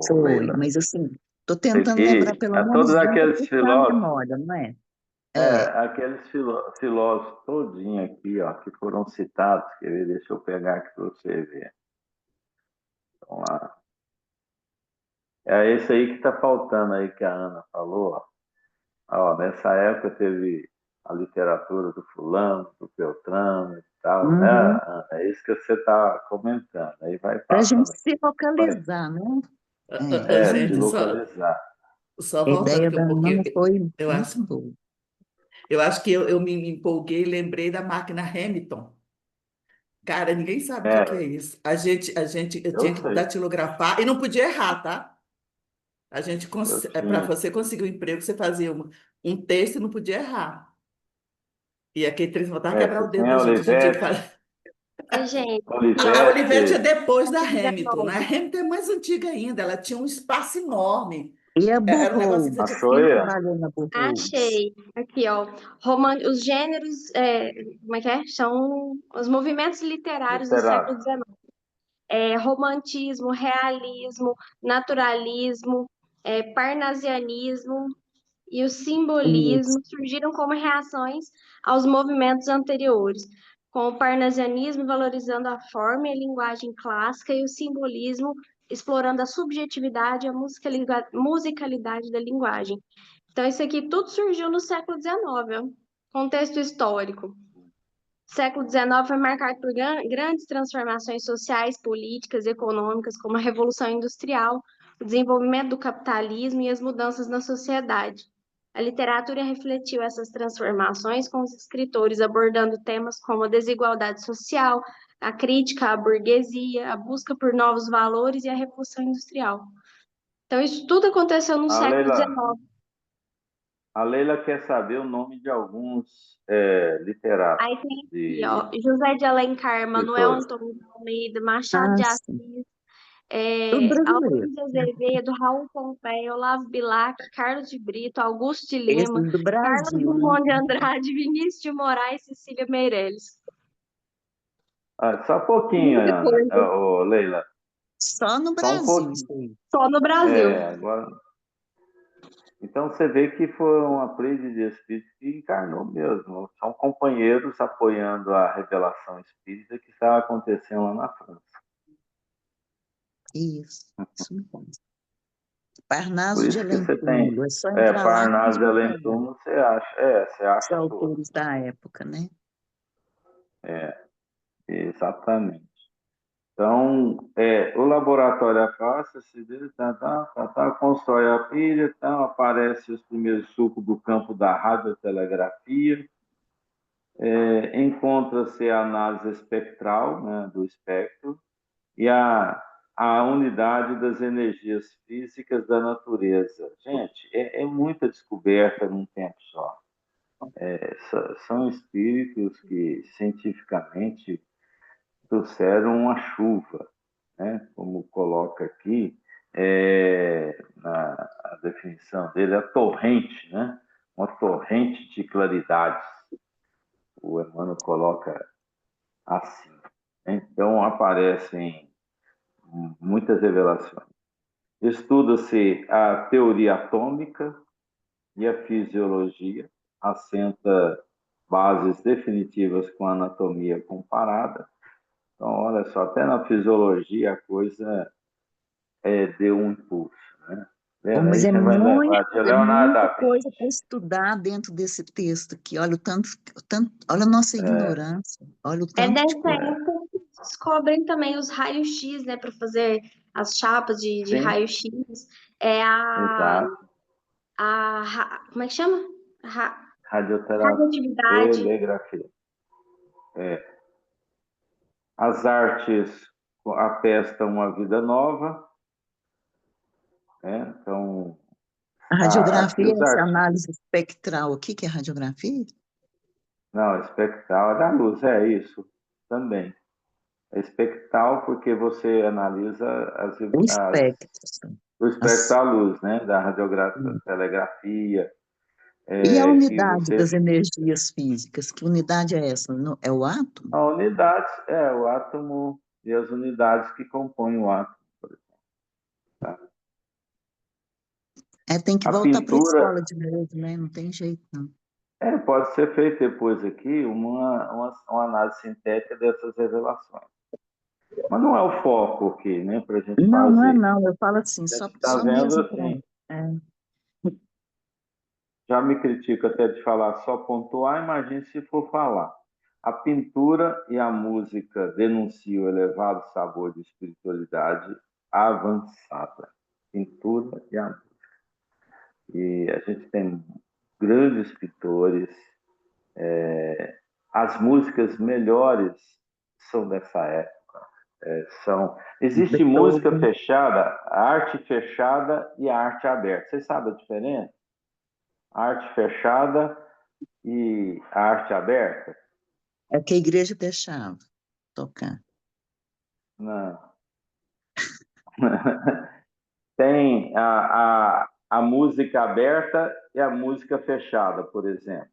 Foi, Leila. mas assim, tô Sei tentando lembrar que pelo a todos menos um para aqueles puxar a filósofos, memória, não é? É, aqueles filósofos todinho aqui, ó, que foram citados, quer ver? Deixa eu pegar aqui para você ver. Vamos lá. É esse aí que está faltando aí que a Ana falou, ó. Ó, nessa época teve a literatura do fulano, do Beltrano e tal, né, uhum, Ana? É isso que você está comentando. Aí vai para a gente passando aqui. se Vai, localizar, né? se Gente, localizar. só A voltando ideia aqui da um Ana pouquinho, foi eu muito acho, boa. eu acho que eu me empolguei e lembrei da máquina Hamilton. Cara, ninguém sabe o que que é É, isso. Eu eu tinha que sei, datilografar e não podia errar, tá? eu Para tinha. você conseguir um emprego, você fazia um texto e não podia errar. E aquele trem voltava a quebrar Você o dedo tinha da gente. A gente tinha que Olivetti, fazer. Oi, gente, aqui, Não, a ó, Olivetti é Olivetti, depois da século Hamilton, né? A XIX. Hamilton é mais antiga ainda, ela tinha um espaço enorme. E a Era um negócio que você Burroughs? tinha que. achou Quem aí? trabalhou na Burroughs? Achei. Aqui, ó. Os gêneros, como é que é? São os movimentos literários do século Literário. XIX. Romantismo, realismo, naturalismo, parnasianismo e o Isso. simbolismo surgiram como reações aos movimentos anteriores, com o parnasianismo valorizando a forma e a linguagem clássica e o simbolismo explorando a subjetividade e a musicalidade da linguagem. Então, isso aqui tudo surgiu no século XIX, ó. Contexto histórico. O século XIX foi marcado por grandes transformações sociais, políticas, econômicas, como a Revolução Industrial, o desenvolvimento do capitalismo e as mudanças na sociedade. A literatura refletiu essas transformações com os escritores abordando temas como a desigualdade social, a crítica à burguesia, a busca por novos valores e a Revolução Industrial. Então, isso tudo aconteceu no A século Leila, XIX. a Leila quer saber o nome de alguns literatos, Aí tem aqui, de ó, José de Alencar, Manuel escritores. Antônio de Almeida, Machado Ah, de sim. Assis, Tudo brasileiro. Álvares de Azevedo, Raul Pompeia, Olavo Bilac, Carlos de Brito, Augusto de Lima, Esses do Carlos Brasil, né? Drummond de Andrade, Vinícius de Moraes, Cecília Meirelles. Só um pouquinho, Muita Ana, coisa. Leila. Só no Só um Brasil, isso pouquinho. aí. Só no Brasil. Agora. Então você vê que foi uma tríade de espírito que encarnou mesmo. São companheiros apoiando a revelação espírita que estava acontecendo lá na França. Isso mesmo. Por Parnaso de isso que Além você tem Túmulo, é só entrar lá que a Parnaso gente de vai Além pegar Túmulo, você os acha tudo. autores da época, né? Exatamente. Então, o laboratório afasta-se, constrói a pilha, então aparece os primeiros sucos do campo da radiotelegrafia, encontra-se a análise espectral, né, do espectro, e a unidade das energias físicas da natureza. Gente, é muita descoberta num tempo só. São espíritos que, cientificamente, trouxeram uma chuva, né? Como coloca aqui, na a definição dele, a torrente, né? Uma torrente de claridades. O Emmanuel coloca assim. Então, aparecem muitas revelações. Estuda-se a teoria atômica e a fisiologia, assenta bases definitivas com a anatomia comparada. Então, olha só, até na fisiologia a coisa deu um impulso, né? Vendo? Mas Aí você vai lembrar de é Leonardo muita da coisa Vinci. para estudar dentro desse texto aqui. Olha olha a nossa ignorância, olha o É tanto de dessa coisa. época que descobrem também os raios-x, né, para fazer as chapas de Sim, raio-x. É exato. como é que chama? Radioterapia, Radioatividade. telegrafia. As artes atestam uma vida nova, né? Então, A aqui radiografia, os essa artistas. análise espectral, o que que é radiografia? Não, espectral é da luz, é isso também. É espectral porque você analisa O espectro. o espectro As- da luz, né? Da radiografia, telegrafia, E a que unidade você. das energias físicas? Que unidade é essa? É o átomo? A unidade é o átomo e as unidades que compõem o átomo, por exemplo. Tá? Tem que A voltar para a pintura escola de novo, né? Não tem jeito, não. pode ser feita depois aqui uma análise sintética dessas revelações. Mas não é o foco aqui, né, para a gente Não, não é fazer. não. Eu falo assim, A gente só, está só vendo mesmo para. assim, já me critico até de falar só pontuar, imagine se for falar. A pintura e a música denunciam o elevado sabor de espiritualidade avançada. Pintura e a música. E a gente tem grandes pintores, as músicas melhores são dessa época. Existe música Beethoven. fechada, a arte fechada e a arte aberta. Vocês sabem a diferença? A arte fechada e a arte aberta? É que a igreja deixava tocar. Não. Tem a música aberta e a música fechada, por exemplo.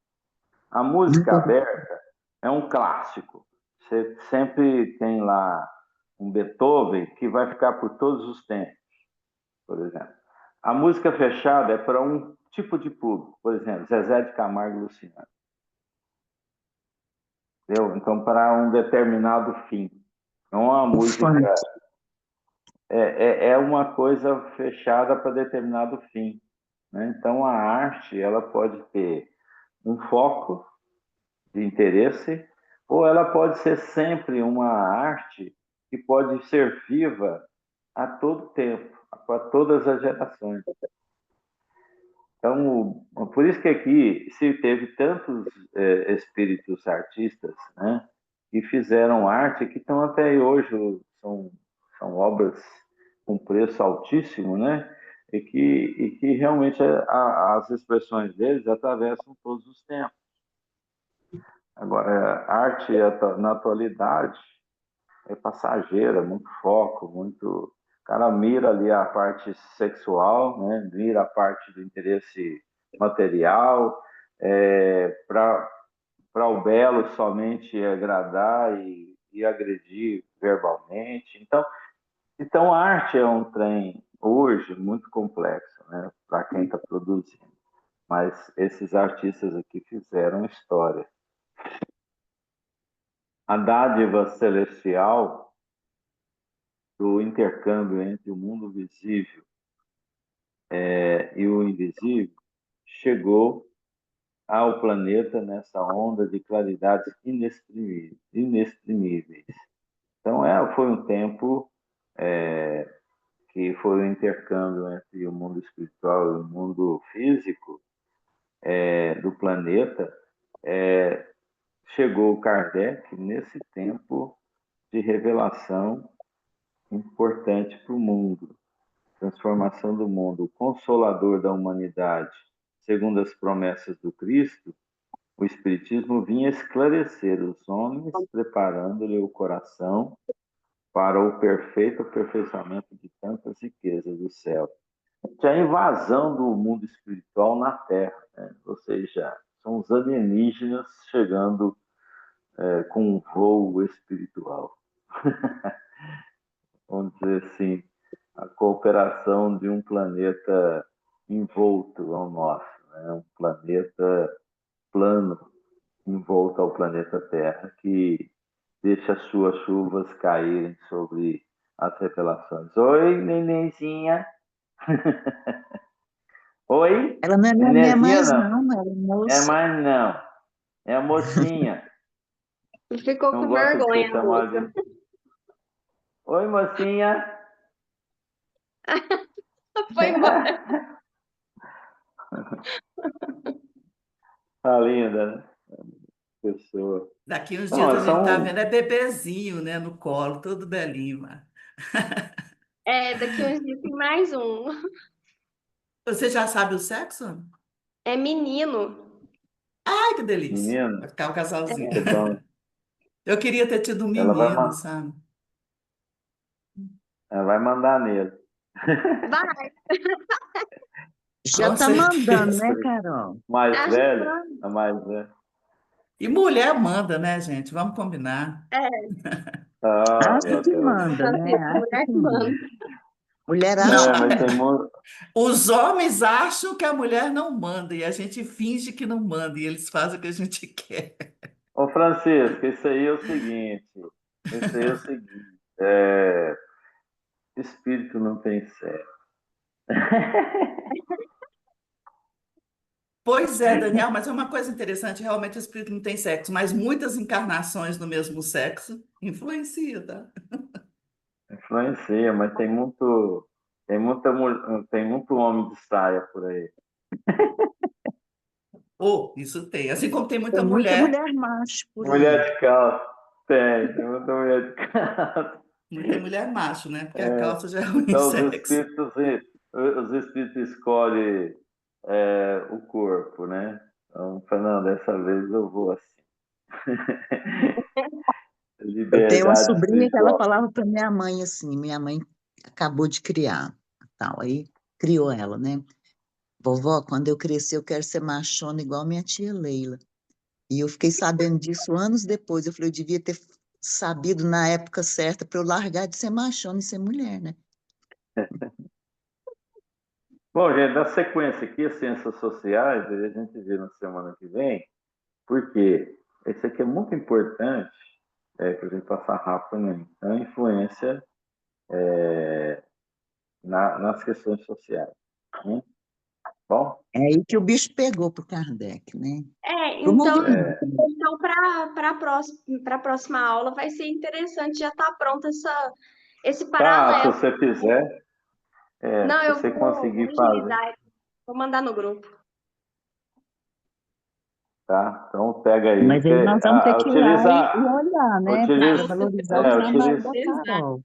A música Nunca ouvi. aberta é um clássico. Você sempre tem lá um Beethoven que vai ficar por todos os tempos, por exemplo. A música fechada é para um tipo de público, por exemplo, Zezé de Camargo e Luciano. Entendeu? Então, para um determinado fim. Não é uma O funk. música, é uma coisa fechada para determinado fim. Né? Então, a arte ela pode ter um foco de interesse, ou ela pode ser sempre uma arte que pode ser viva a todo tempo, para todas as gerações. Então, por isso que aqui se teve tantos espíritos artistas, né, que fizeram arte que estão até hoje, são obras com preço altíssimo, né, e que realmente as expressões deles atravessam todos os tempos. Agora, a arte na atualidade é passageira, muito foco, muito. O cara mira ali a parte sexual, né? Mira a parte do interesse material, para o belo somente agradar e agredir verbalmente. Então, a arte é um trem, hoje, muito complexo, né, para quem está produzindo. Mas esses artistas aqui fizeram história. A dádiva celestial do intercâmbio entre o mundo visível e o invisível chegou ao planeta nessa onda de claridades inexprimíveis. Então, foi um tempo que foi o intercâmbio entre o mundo espiritual e o mundo físico do planeta. Chegou Kardec nesse tempo de revelação importante para o mundo, transformação do mundo, o consolador da humanidade, segundo as promessas do Cristo. O Espiritismo vinha esclarecer os homens, preparando-lhe o coração para o perfeito aperfeiçoamento de tantas riquezas do céu. É a invasão do mundo espiritual na Terra, né? Ou seja, são os alienígenas chegando com um voo espiritual. Vamos dizer assim, a cooperação de um planeta envolto ao nosso, né? Um planeta plano envolto ao planeta Terra, que deixa as suas chuvas caírem sobre as revelações. Oi, nenenzinha. Oi? Ela não é neném Nenenzinha mais, não. não, ela é É moça. mais não. É a mocinha. Ficou Não com gosta de vergonha, ser chamada de... Oi, mocinha. foi embora. Tá linda, né? Pessoa. Daqui uns dias Não, a gente tá vendo é bebezinho, né, no colo, todo belinho. Lá. Daqui uns dias tem mais um. Você já sabe o sexo? É menino. Ai, que delícia. Menino, Vai ficar o casalzinho. que bom. Eu queria ter tido um Ela vai, menino, sabe? ela vai mandar nele. Vai, Já Com tá mandando, certeza. né, Carol? Mais tá velha? ajudando. A mais velha. E mulher manda, né, gente? Vamos combinar. Ah, Acha meu que Deus. manda, né? Acha Mulher que que manda. manda. Mulher Não, acha que Mas tem manda. muito. os homens acham que a mulher não manda e a gente finge que não manda e eles fazem o que a gente quer. Ô, Francisco, isso aí é o seguinte. Isso aí é o seguinte. Espírito não tem sexo. Pois é, Daniel, mas é uma coisa interessante, realmente o espírito não tem sexo, mas muitas encarnações no mesmo sexo influencia, tá? Influencia, mas tem muito homem de saia por aí. Ou isso tem, assim como tem muita Tem muita mulher, mulher macho por Mulher aí. de calça. Tem muita mulher de calça. muita mulher macho, né? Porque a calça já é ruim Então, sexo. os espíritos escolhem o corpo, né? Então, Fernando, dessa vez eu vou assim. Eu tenho uma Liberdade sobrinha que ela espiritual. falava para minha mãe assim, minha mãe acabou de criar, tal, aí criou ela, né? Vovó, quando eu crescer eu quero ser machona igual minha tia Leila. E eu fiquei sabendo disso anos depois. Eu falei, eu devia ter sabido na época certa para eu largar de ser machona e ser mulher, né? Bom, gente, na sequência aqui, as ciências sociais, aí a gente vê na semana que vem, porque esse aqui é muito importante para a gente passar rápido, né? Então, a influência nas questões sociais. Né? Bom, É aí que o bicho pegou pro Kardec, né? Pro Então, movimento. então para a próxima aula vai ser interessante já estar pronto esse tá, se paralelo. você fizer, Não, se eu você vou conseguir fazer, agilizar, vou mandar no grupo. tá? Então, pega aí. Mas aí nós vamos ter que ir lá e Utiliza, olhar, né? Para utiliza, valorizar o é, trabalho da Exato. Carol.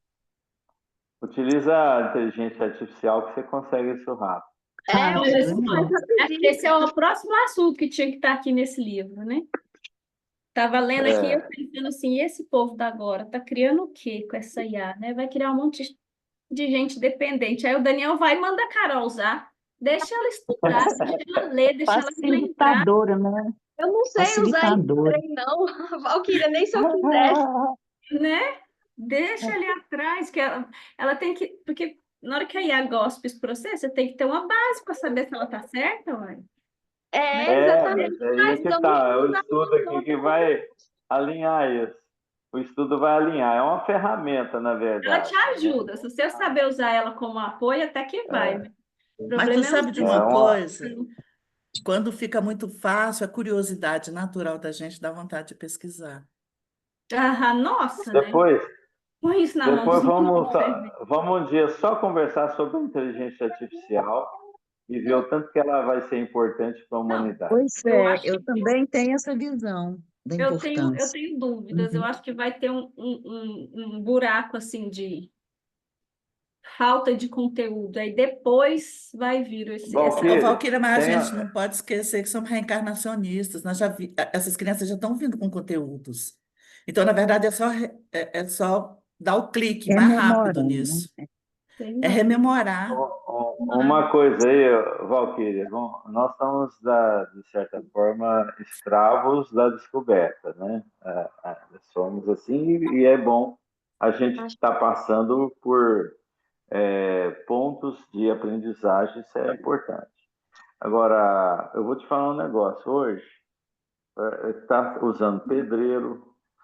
utiliza a inteligência artificial que você consegue isso rápido. Eu Olha fiz mais só, acho que rapidinho. esse é o próximo assunto que tinha que estar aqui nesse livro, né? Tava lendo aqui, eu É, pensando assim, esse povo da agora tá criando o quê com essa IA, né? Vai criar um monte de gente dependente. Aí o Daniel vai e manda a Carol usar. Deixa ela estudar, deixa ela ler, deixa ela lembrar. Facilitadora, né? Eu não sei usar esse Facilitadora. trem, não. Valquíria, nem se eu quisesse. né? Deixa ali atrás, que ela tem que. Porque na hora que a IA gospe esse processo, você tem que ter uma base para saber se ela está certa, ué, né? Exatamente. Mas aí é Mas que eu não tá, é o vou usar estudo aqui que vai alinhar isso. O estudo vai alinhar. É uma ferramenta, na Ela te verdade, né? ajuda. Se você saber usar ela como apoio, até que vai. Mas o Mas tu problema é sabe de É uma usar. uma, coisa? Quando fica muito fácil, a curiosidade natural da gente dá vontade de pesquisar. Ah, nossa, né? depois, Põe isso na mão dos depois vamos, pra você ver. vamos um dia só conversar sobre a inteligência artificial e ver o tanto que ela vai ser importante para a Não, humanidade. Pois eu é, acho eu que também tenho essa visão da eu importância. tenho dúvidas. Eu Uhum. acho que vai ter um buraco assim de falta de conteúdo. Aí depois vai vir essa. Ô, Valquíria, Valquíria, mas a tem, gente não pode esquecer que somos reencarnacionistas. Essas crianças já estão vindo com conteúdos. Então, na verdade, é só dar o clique mais rápido Rememorando, nisso. né? Sei É lá. rememorar. uma coisa aí, Valquíria, nós estamos, de certa forma, escravos da descoberta, né? Somos assim, e é bom a gente estar passando por pontos de aprendizagem, isso é importante. Agora, eu vou te falar um negócio. Hoje, está usando pedreiro,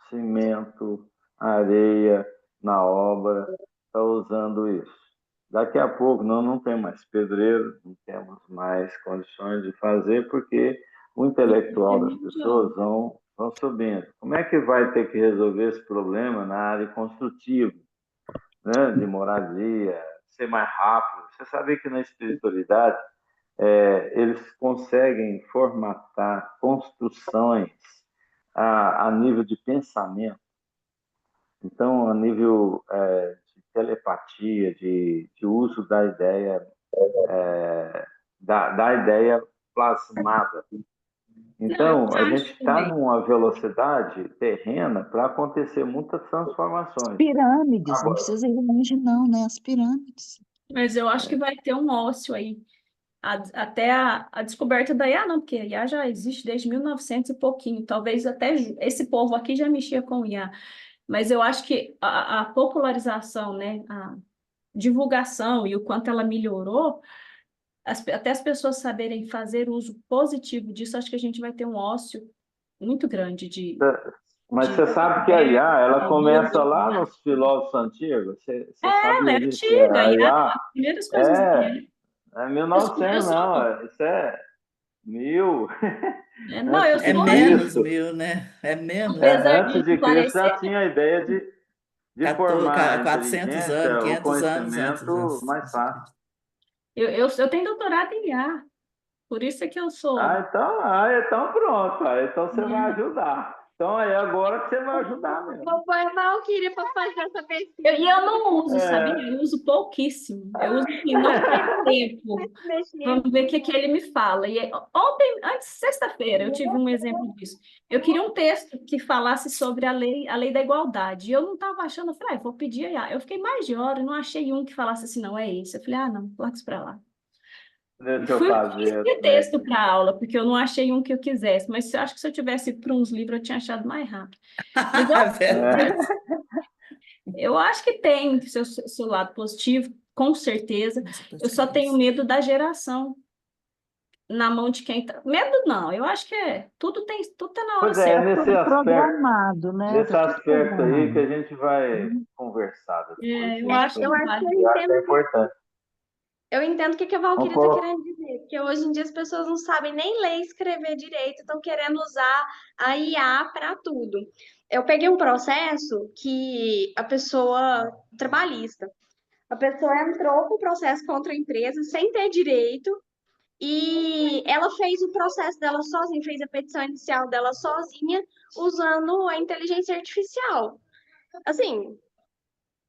cimento, areia na obra, está usando isso. Daqui a pouco nós não temos mais pedreiro, não temos mais condições de fazer, porque o intelectual das pessoas vão subindo. Como é que vai ter que resolver esse problema na área construtiva, né? De moradia, ser mais rápido? Você sabe que na espiritualidade eles conseguem formatar construções a nível de pensamento, então, a nível de telepatia, de uso da ideia, da ideia plasmada. Não, eu Então, a gente acho está também. numa velocidade terrena para acontecer muitas transformações. Pirâmides, não Agora, precisa ir longe, não, né? As pirâmides. Mas eu acho que vai ter um ócio aí. Até a descoberta da IA, não, porque a IA já existe desde 1900 e pouquinho. Talvez até esse povo aqui já mexia com IA. Mas eu acho que a popularização, né, a divulgação e o quanto ela melhorou, até as pessoas saberem fazer uso positivo disso, acho que a gente vai ter um ócio muito grande mas de você sabe que a IA, ela de começa livros, lá né? nos filósofos antigos? Você Ela é sabia disso? Que antiga, a e IA as primeiras coisas é, dela. é Eu 1900, sou, não, isso é 1000 não, eu antes É de sou, menos, Cristo. mil, né? É menos, né? apesar Antes de de não Cristo já parecer, tinha a ideia de 14, formar a 400 anos, inteligência, o 500 anos conhecimento mais de fácil. Cristo. eu tenho doutorado em IA, por isso é que eu sou. Então pronto, então você vai ajudar. Então aí agora que você vai ajudar mesmo. Vou pôr a Valquíria para fazer essa E pesquisa. eu não uso, sabia? É, Eu uso pouquíssimo. Eu uso assim, não tem tempo. Mexer. Vamos ver o que, que ele me fala. Ontem, antes, sexta-feira, eu tive um exemplo disso. Eu queria um texto que falasse sobre a lei da igualdade. E eu não estava achando, eu falei, vou pedir a IA. Eu fiquei mais de hora e não achei um que falasse assim, não, é esse. Eu falei, não, larga isso para lá. E deixa eu fui fazer escrever também texto aqui. para aula, porque eu não achei um que eu quisesse. Mas eu acho que se eu tivesse ido para uns livros, eu tinha achado mais rápido. Mas É verdade. eu acho que tem seu lado positivo, com certeza. Nossa, Eu só tenho português. medo da geração na mão de quem tá. Medo não, eu acho que tudo tá na hora Pois Tá é, certa. nesse tudo aspecto, programado, né? nesse Tá tudo aspecto aí que programado. a gente vai conversar depois, Eu isso, acho que Eu acho que vai. eu eu acho que é entendo, importante. eu entendo o que que a Vamos Valquíria está colocar. querendo dizer, porque hoje em dia as pessoas não sabem nem ler e escrever direito, estão querendo usar a IA para tudo. Eu peguei um processo que a pessoa trabalhista, a pessoa entrou com o processo contra a empresa sem ter direito e ela fez o processo dela sozinha, fez a petição inicial dela sozinha, usando a inteligência artificial. Assim,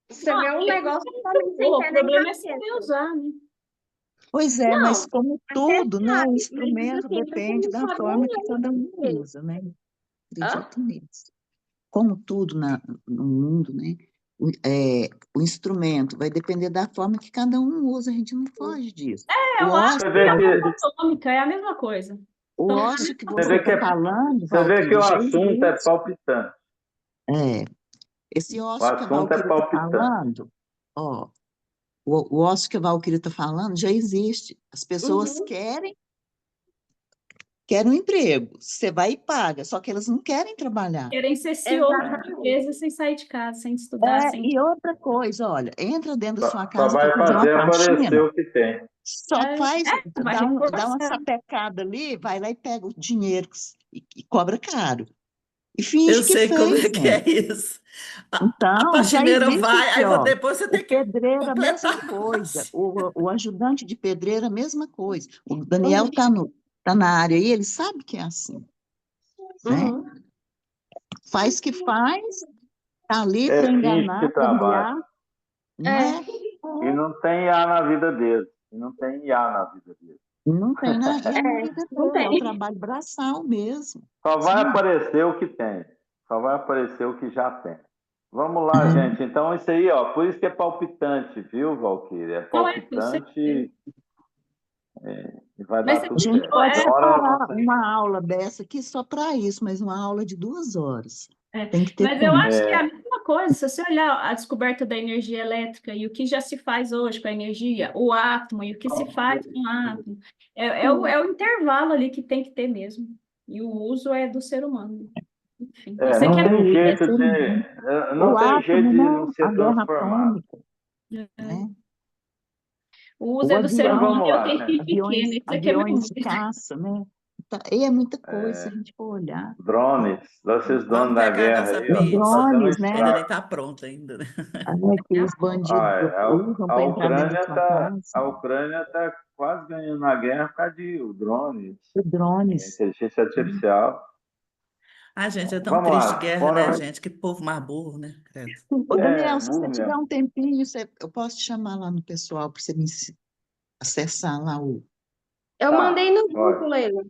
você vê um negócio totalmente sem O pé nem problema é saber cabeça. usar, né? Pois é, mas Não, como até tudo, né? O sabe, mas instrumento assim, você depende não da sabe forma nem que cada um ler. usa, né? Hã? Acredito nisso. Como tudo no mundo, né? O instrumento vai depender da forma que cada um usa, a gente não foge disso. O Eu acho Você ócio, que vê a que, bomba atômica é a mesma coisa. o São ócio que você você vê que, está falando, você vê que Valquíria, o já assunto é existe. palpitante. É, Esse O ócio que a assunto é Valquíria está palpitante. falando, ó, o ócio que a Valquíria está falando já existe. As pessoas Uhum. querem um emprego. Você vai e paga, só que elas não querem trabalhar. Querem ser CEO de uma Exatamente. empresa sem sair de casa, sem estudar, sem... E outra coisa, olha, entra dentro da sua Só casa para vai fazer uma fazer aparecer faxina, o que tem. só faz, Vai dá uma reforçar. sapecada ali, vai lá e pega o dinheiro e cobra caro. E Eu finge que sei como fez, é que é gente. isso. A Então, já faxineira existe vai, aqui, aí ó. depois você O tem que pedreiro, a completar mesma a coisa. faxina. O ajudante de pedreiro, a mesma coisa. O Daniel Uhum. tá na área aí, ele sabe que é assim, né? Uhum. Faz que faz, tá ali É para finge que enganar, para trabalha. humilhar, não É. é? E não tem IA na vida deles. E não tem IA na vida deles. Não tem na, e é na É, vida não dele, é o tem. trabalho braçal mesmo, Só vai sabe? aparecer o que tem. Só vai aparecer o que já tem. Vamos lá, É. gente. Então, isso aí, ó. Por isso que é palpitante, viu, Valquíria? É Não é, com certeza. palpitante e vai Mas dar você A tudo gente certo. pode Agora, separar você... uma aula dessa aqui só para isso, mas uma aula de 2 horas. Tem que ter Mas eu tempo. acho que é a mesma coisa, se você olhar a descoberta da energia elétrica e o que já se faz hoje com a energia, o átomo e o que se faz com o átomo, é o intervalo ali que tem que ter mesmo. E o uso é do ser humano. Enfim, eu sei que não é tem O uso é jeito ser humano. de, O não tem jeito átomo, de né? não A ser guerra transformado. atômica, né? o uso O é do ser Mas avião, humano vamos e eu lá, gente. tenho pequeno, isso aqui é muito aviões de ruim. caça, né? E é muita coisa, se a gente for olhar. Drones, vocês donos Vamos da pegar guerra nossa aí, ó, Os tá pizza, fazendo um drones, que né? ainda nem estrago. está pronta ainda, né? Que os bandidos usam A para entrar dentro da sua casa. Ucrânia tá quase ganhando a guerra por causa de drones, Os drones. inteligência artificial. Ah, gente, é tão Vamos triste lá, guerra, né, fora gente? Que povo mais burro, né? Credo. Ô, Daniel, se você burro tiver mesmo. um tempinho, eu posso te chamar lá no pessoal para você me acessar lá o. Eu Tá, mandei no grupo, pode. Leila.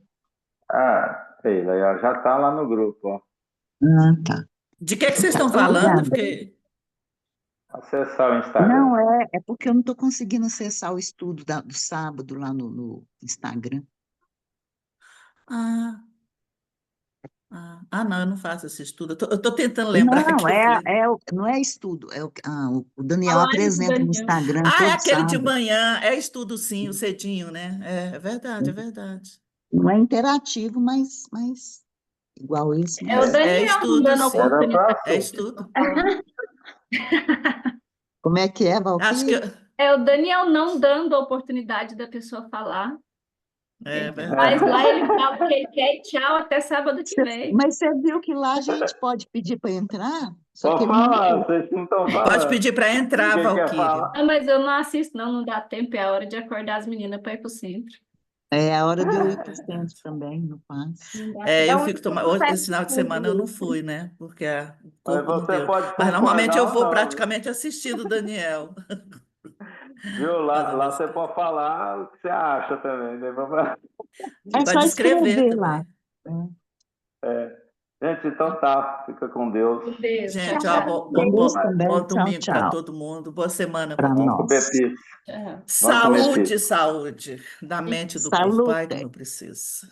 Sei, Leia, já tá lá no grupo, ó. Ah, tá. De que vocês Tá, estão Eu falando? obrigada. Porque... Acessar o Instagram. Não, é porque eu não estou conseguindo acessar o estudo do sábado lá no Instagram. Ah, não, eu não faço esse estudo. Eu tô tentando lembrar Não, que eu falei. não é estudo, o A Daniel live do apresenta no Daniel. Instagram Ah, é todo aquele de sábado. manhã, é estudo sim, o cedinho, né? É verdade, é verdade. Não é interativo, mas igual esse, É o mas É Daniel não estudo dando sim, Era pra oportunidade. é ser. estudo. como é que é, Acho que Valquíria? É o Daniel não dando a oportunidade da pessoa falar. é Ele faz verdade. lá, ele fala o que ele quer e tchau, até sábado que vem. Mas você viu que lá a gente pode pedir para entrar, só que Pode ele não falar, quer. vocês não estão Pode falando. pedir para entrar, Ninguém quer Valquíria. falar. Ah, mas eu não assisto, não dá tempo, é a hora de acordar as meninas para ir pro centro. É a hora de eu ir para o centro Verdade. também, no passe. Não dá É, tempo. eu Então, fico tomando. tudo certo Esse final de semana eu não fui, né? Porque o Mas corpo não você deu. pode Mas normalmente eu concordar ou vou não, viu? praticamente assistindo o Daniel, Viu? Lá, fazendo lá as você coisas. pode falar o que você acha também. Né? É Pode só escrever escrever lá. também. Gente, então tá. Fica com Deus. Um beijo, tchau, Gente, ó, tchau. Com Deus bom também. Tchau, domingo para tchau. todo mundo. Boa semana para Para todo Vamos mundo. comer nós. pizza. Tchau. Vamos comer Saúde, pizza. saúde. Da mente do povo. Pai, Salute. como eu preciso.